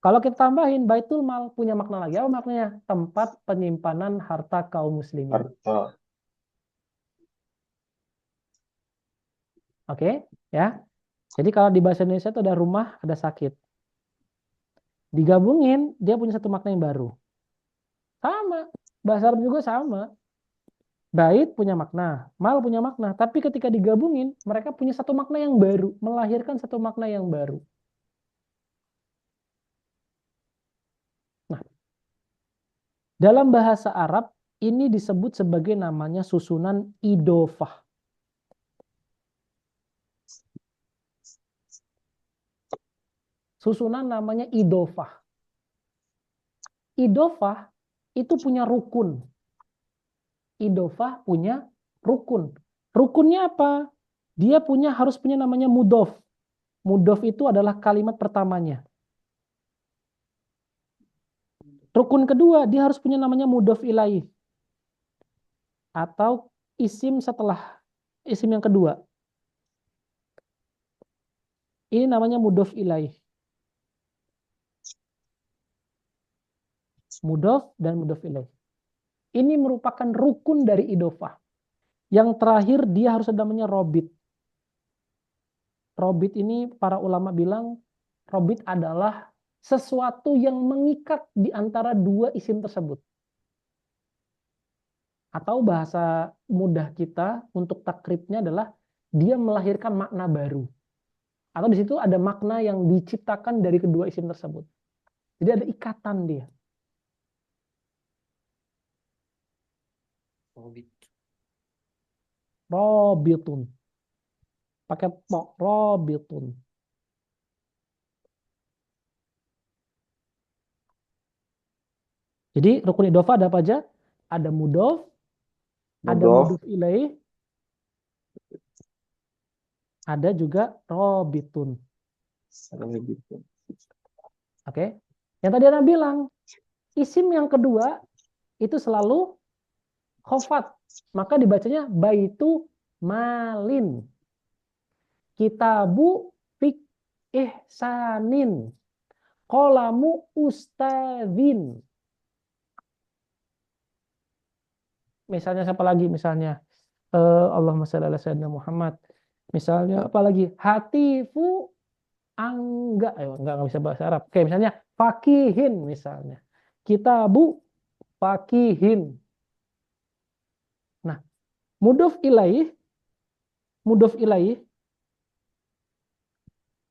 Kalau kita tambahin baitul mal, punya makna lagi. Apa maknanya? Tempat penyimpanan harta kaum muslimin. Harta. Oke, ya. Jadi kalau di bahasa Indonesia itu ada rumah, ada sakit. Digabungin, dia punya satu makna yang baru. Sama. Bahasa Arab juga sama. Bait punya makna, mal punya makna. Tapi ketika digabungin, mereka punya satu makna yang baru. Melahirkan satu makna yang baru. Nah, dalam bahasa Arab, ini disebut sebagai namanya susunan idofah. Susunan namanya idofah. Idofah itu punya rukun. Idofah punya rukun. Rukunnya apa? Dia harus punya namanya mudof. Mudof itu adalah kalimat pertamanya. Rukun kedua, dia harus punya namanya mudof ilaih. Atau isim setelah isim yang kedua. Ini namanya mudof ilaih. Mudof dan mudof ilaih. Ini merupakan rukun dari idofah. Yang terakhir dia harus ada namanya robit. Robit ini para ulama bilang robit adalah sesuatu yang mengikat di antara dua isim tersebut. Atau bahasa mudah kita untuk takribnya adalah dia melahirkan makna baru. Atau di situ ada makna yang diciptakan dari kedua isim tersebut. Jadi ada ikatan dia. Robitun. Pakai to, robitun. Jadi rukun idhofah ada apa aja? Ada mudof, ada Mudof. mudof ilaih, ada juga robitun. Gitu. Oke. Yang tadi Anda bilang, isim yang kedua itu selalu khofat. Maka dibacanya baitu malin. Kitabu fik ihsanin. Qalamu ustadzin. misalnya siapa lagi misalnya Allahumma shalli ala sayyidina Muhammad. Misalnya apa lagi? Hatifu angga, enggak bisa bahasa Arab. Oke, misalnya fakihin misalnya. Kitabu fakihin. Nah, mudhof ilaih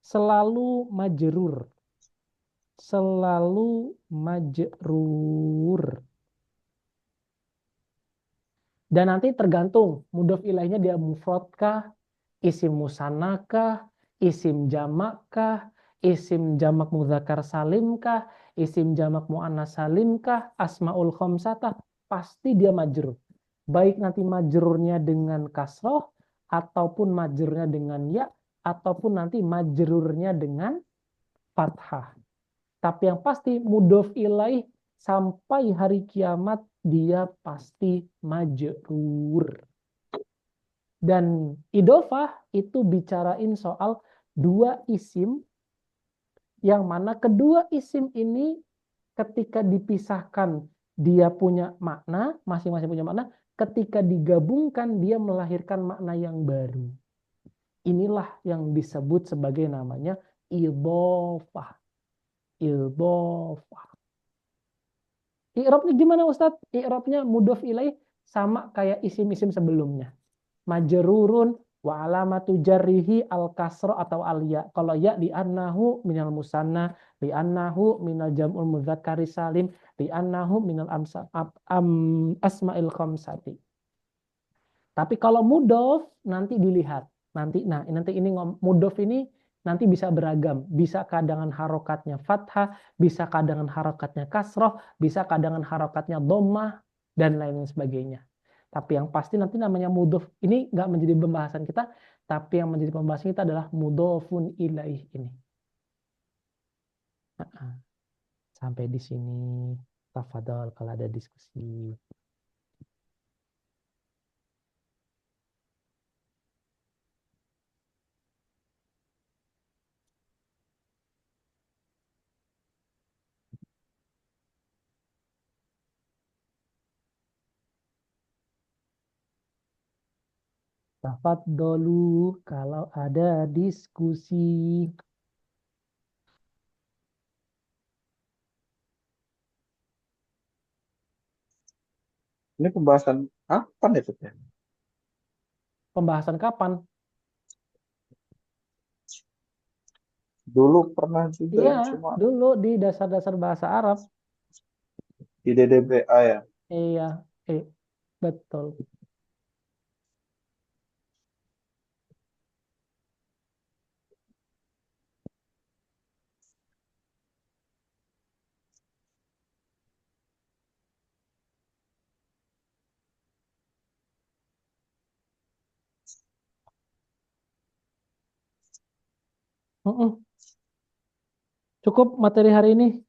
selalu majrur. Selalu majrur. Dan nanti tergantung mudhof ilaihnya dia mufrad kah, isim musanna kah, isim jamak kah, isim jamak mudzakkar salim kah, isim jamak muannas salim kah, asmaul khamsatah, pasti dia majrur. Baik nanti majrurnya dengan kasroh ataupun majrurnya dengan ya ataupun nanti majrurnya dengan fathah. Tapi yang pasti mudhof ilaih sampai hari kiamat dia pasti majrur. Dan idofah itu bicarain soal dua isim yang mana kedua isim ini ketika dipisahkan dia punya makna, masing-masing punya makna, ketika digabungkan dia melahirkan makna yang baru. Inilah yang disebut sebagai namanya idofah. Idofah. I'rabnya gimana Ustadz? I'rabnya mudhof ilaih sama kayak isim-isim sebelumnya. Majrurun wa alamatu jarrihi al kasra atau al ya. Kalau ya di annahu minal musanna, di annahu minal jam'ul mudzakkari salim, di annahu minal asma'il khamsati. Tapi kalau mudhof nanti dilihat. Nanti ini mudhof ini nanti bisa beragam, bisa kadangan harokatnya fathah, bisa kadangan harokatnya kasroh, bisa kadangan harokatnya dhammah, dan lain sebagainya. Tapi yang pasti nanti namanya mudhof ini nggak menjadi pembahasan kita, tapi yang menjadi pembahasan kita adalah mudhofun ilaih ini. Sampai di sini, tafadhol kalau ada diskusi. Tafadholu kalau ada diskusi. Ini pembahasan kapan itu ya? Pembahasan kapan? Dulu pernah juga Iya, yang cuma dulu di dasar-dasar bahasa Arab. di DDBA ya. Iya, betul. Cukup materi hari ini.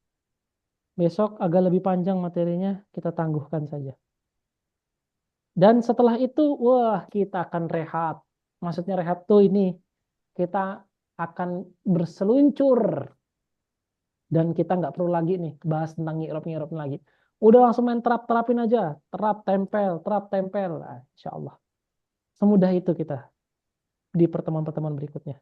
Besok agak lebih panjang materinya, kita tangguhkan saja. Dan setelah itu, wah kita akan rehat. Maksudnya rehat tuh ini, kita akan berseluncur. Dan kita nggak perlu lagi nih bahas tentang ngi'rab lagi. Udah langsung main terapin aja. Terap, tempel. Nah, insya Allah. Semudah itu kita di pertemuan-pertemuan berikutnya.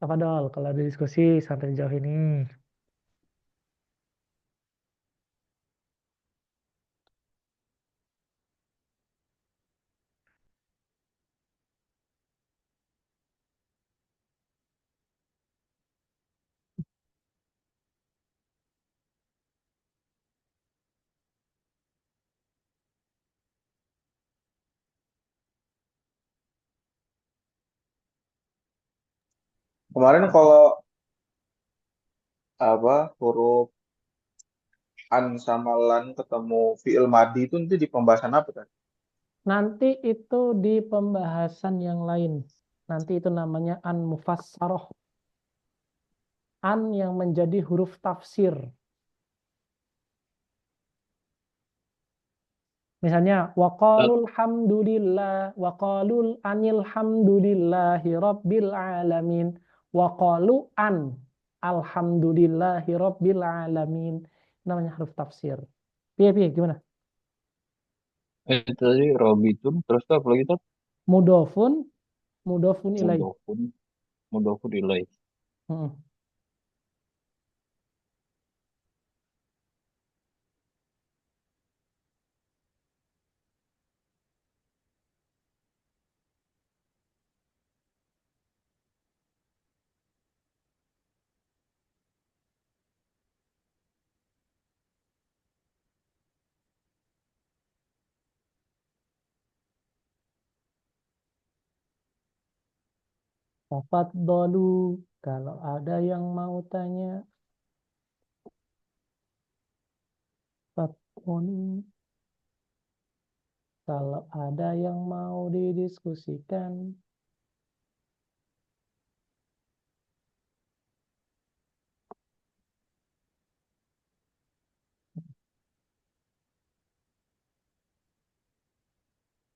Tafadhol kalau ada diskusi sampai sejauh ini. Kemarin kalau huruf an sama lan ketemu fi'il madi itu nanti di pembahasan apa kan? Nanti itu di pembahasan yang lain. Nanti itu namanya an mufassarah. An yang menjadi huruf tafsir. Misalnya waqalul hamdulillah waqalul anil hamdulillahi rabbil alamin waqalu an alhamdulillahi rabbil alamin namanya huruf tafsir. Piye piye gimana? Itu tadi Robitun, terus tuh apa lagi tuh? Mudofun mudofun ilaih. Mudofun, mudofun ilai. Heeh. Tafadhalu kalau ada yang mau tanya Fatoni kalau ada yang mau didiskusikan.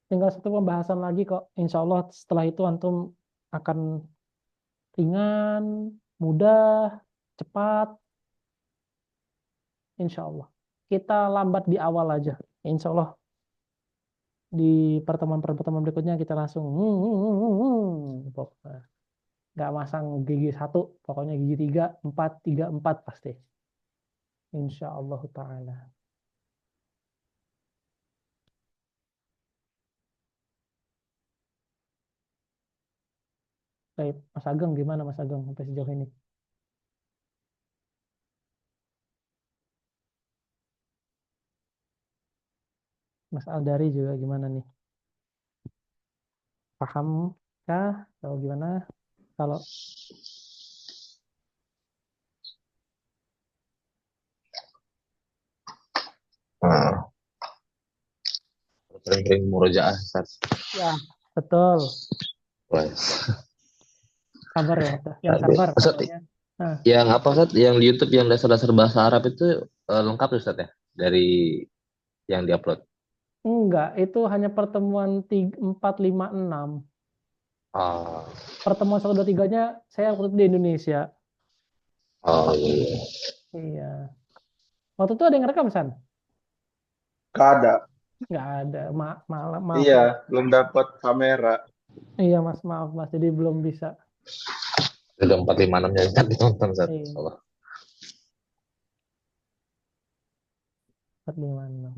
Tinggal satu pembahasan lagi kok. Insya Allah setelah itu antum akan ringan, mudah, cepat. Insya Allah. Kita lambat di awal aja. Insya Allah di pertemuan-pertemuan berikutnya kita langsung pokoknya nggak masang gigi satu, pokoknya gigi tiga empat pasti. Insya Allah Ta'ala. Baik, Mas Ageng gimana Mas Ageng sampai sejauh ini? Mas Aldari juga gimana nih? Paham kah? Atau gimana? Kalau Nah, sering-sering murojaah, Ustaz. ya betul, Wes. sabar ya, Mas. Yang Tapi, sabar Ustaz, katanya. Nah, yang apa, Ustaz? Yang di YouTube yang dasar-dasar bahasa Arab itu lengkap, Ustaz ya? Dari yang diupload. enggak, itu hanya pertemuan 4, 5, 6. Oh, Pertemuan 1, 2, 3-nya saya waktu itu di Indonesia. oh iya. Iya. Waktu itu ada yang rekam, San? Gak ada. Enggak ada. Maaf. Iya, belum dapat kamera. Iya, Mas, maaf, Mas. Jadi belum bisa. Udah 456 nya kan ditonton, Ustaz. Iya, Allah. 4, 5, 6.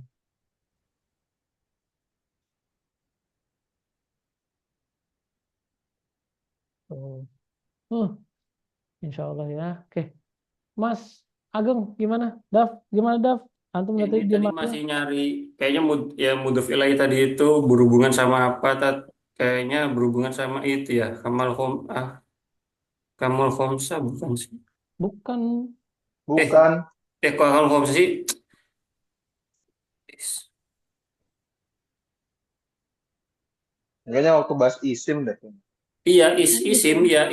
Oh. Insya Allah ya. Oke. Mas Ageng, gimana? Daf, gimana Daf? Antum Ini tadi tadi diam aja. masih nyari, kayaknya mudhof ilaih tadi itu berhubungan sama apa? Kayaknya berhubungan sama itu ya, Kamal Khomsa bukan sih? Bukan. Eh, Bukan. Kamal Khomsa sih. Kayaknya waktu bahas isim deh. Iya,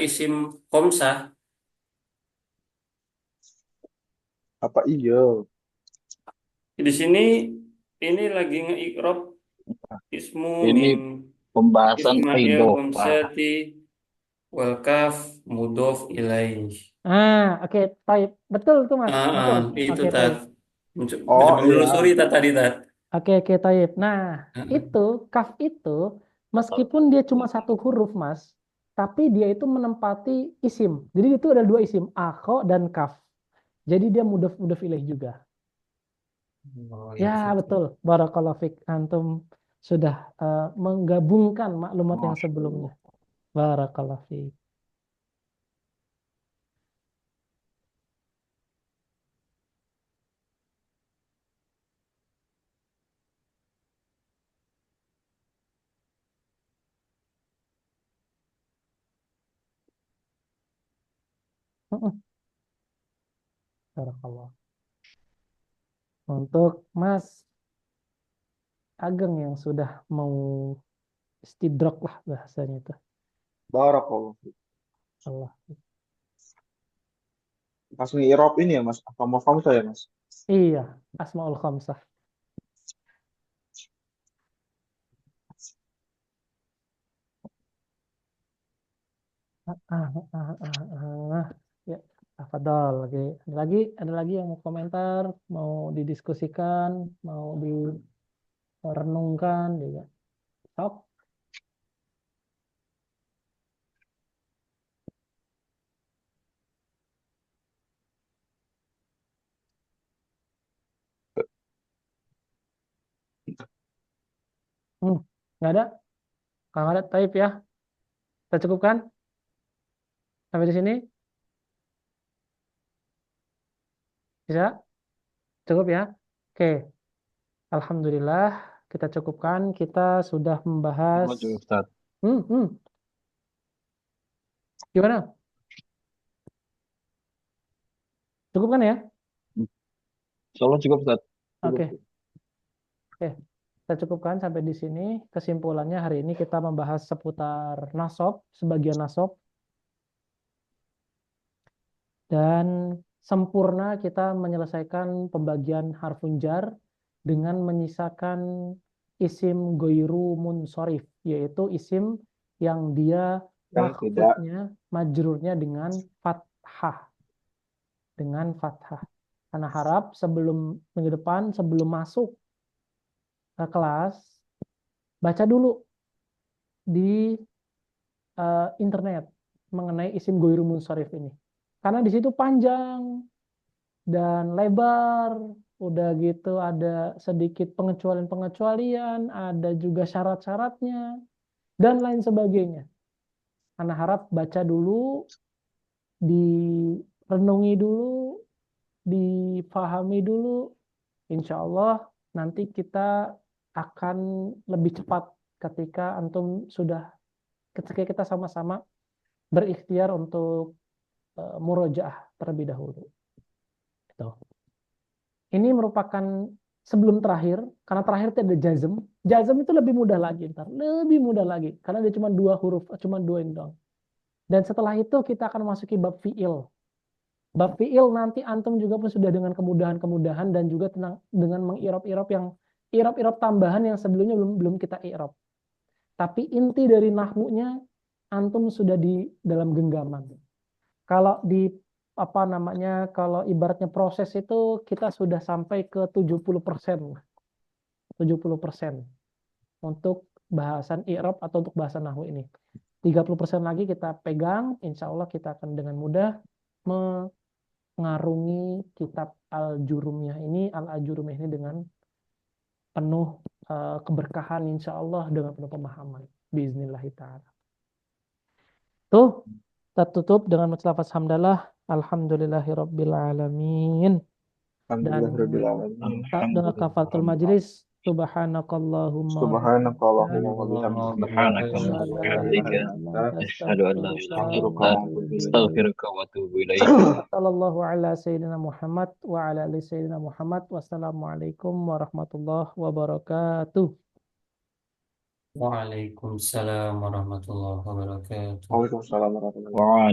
isim Khomsa. Apa iya? Di sini ini lagi nge-iqrab ismu Ini min pembahasan ismail idofah. khamsati wal kaf mudhof ilaih. Oke, Taib. Betul tuh, Mas. Betul. Itu Oke, tat. Taib. Oh Mencoba iya. menelusuri tadi tat. Oke, Taib. Nah, Ah, itu, kaf itu, meskipun dia cuma satu huruf, Mas, tapi dia itu menempati isim. Jadi itu ada 2 isim, akho dan kaf. Jadi dia mudhof ilaih juga. Oh, Ya, itu. betul. Barakallahu fik. Antum sudah menggabungkan maklumat yang Masya sebelumnya. Allah. Barakallahu fik. Heeh, Barakallah. Untuk Mas Ageng yang sudah mau istidrok lah bahasanya itu. Barakallah. Allah. Pas nge-irop ini ya mas. Apa mau kamu saya mas? Iya, Asmaul Khamsah. Ya, tafadhol. Oke. Ada lagi yang mau komentar, mau didiskusikan, mau direnungkan juga. Sok. Nggak ada? Kalau nggak ada, type ya. Kita cukupkan sampai di sini? Bisa? Cukup ya? Oke. Alhamdulillah, kita cukupkan. Kita sudah membahas. Semua cukup Ustaz. Gimana? Cukup kan ya? Insyaallah cukup Ustaz. Oke. Kita cukupkan sampai di sini. Kesimpulannya hari ini kita membahas seputar nasab, sebagian nasab. Dan sempurna kita menyelesaikan pembagian harfun jar dengan menyisakan isim goiru munsorif, yaitu isim yang dia Yang tidak makhfudnya, majrurnya dengan fathah. Karena harap sebelum minggu depan, sebelum masuk ke kelas, baca dulu di internet mengenai isim goiru munsorif ini. Karena di situ panjang dan lebar, udah gitu ada sedikit pengecualian-pengecualian, ada juga syarat-syaratnya, dan lain sebagainya. Karena harap baca dulu, direnungi dulu, difahami dulu, insya Allah nanti kita akan lebih cepat ketika ketika kita sama-sama berikhtiar untuk murojaah terlebih dahulu. Gitu. Ini merupakan sebelum terakhir, karena terakhir itu ada jazm. Jazm itu lebih mudah lagi, lebih mudah lagi, karena dia cuma 2 huruf, cuma 2 ini doang. Dan setelah itu kita akan masuki bab fi'il. Bab fi'il nanti antum juga pun sudah dengan kemudahan-kemudahan dan juga dengan mengirab-irab irab tambahan yang sebelumnya belum kita irab. Tapi inti dari nahwunya antum sudah di dalam genggaman. Kalau kalau ibaratnya proses itu kita sudah sampai ke 70%. 70% untuk bahasan i'rab atau untuk bahasan nahwu ini. 30% lagi kita pegang, insya Allah kita akan dengan mudah mengarungi kitab Al-Jurumiyah ini dengan penuh keberkahan, insya Allah dengan penuh pemahaman. Biiznillahita'ala. Tuh, kita tutup dengan lafaz hamdalah. Alhamdulillahirabbil alamin. Dan dengan kafatul majlis, subhanakallahumma subhanakallahumma wa Subhanaka wa bihamdika asyhadu an la ilaha illa anta astaghfiruka wa atubu ilaik. sallallahu ala sayyidina Muhammad wa ala ali sayyidina Muhammad. Wassalamualaikum warahmatullahi wabarakatuh. Waalaikumsalam warahmatullahi wabarakatuh. Waalaikumsalam warahmatullahi wabarakatuh. Wa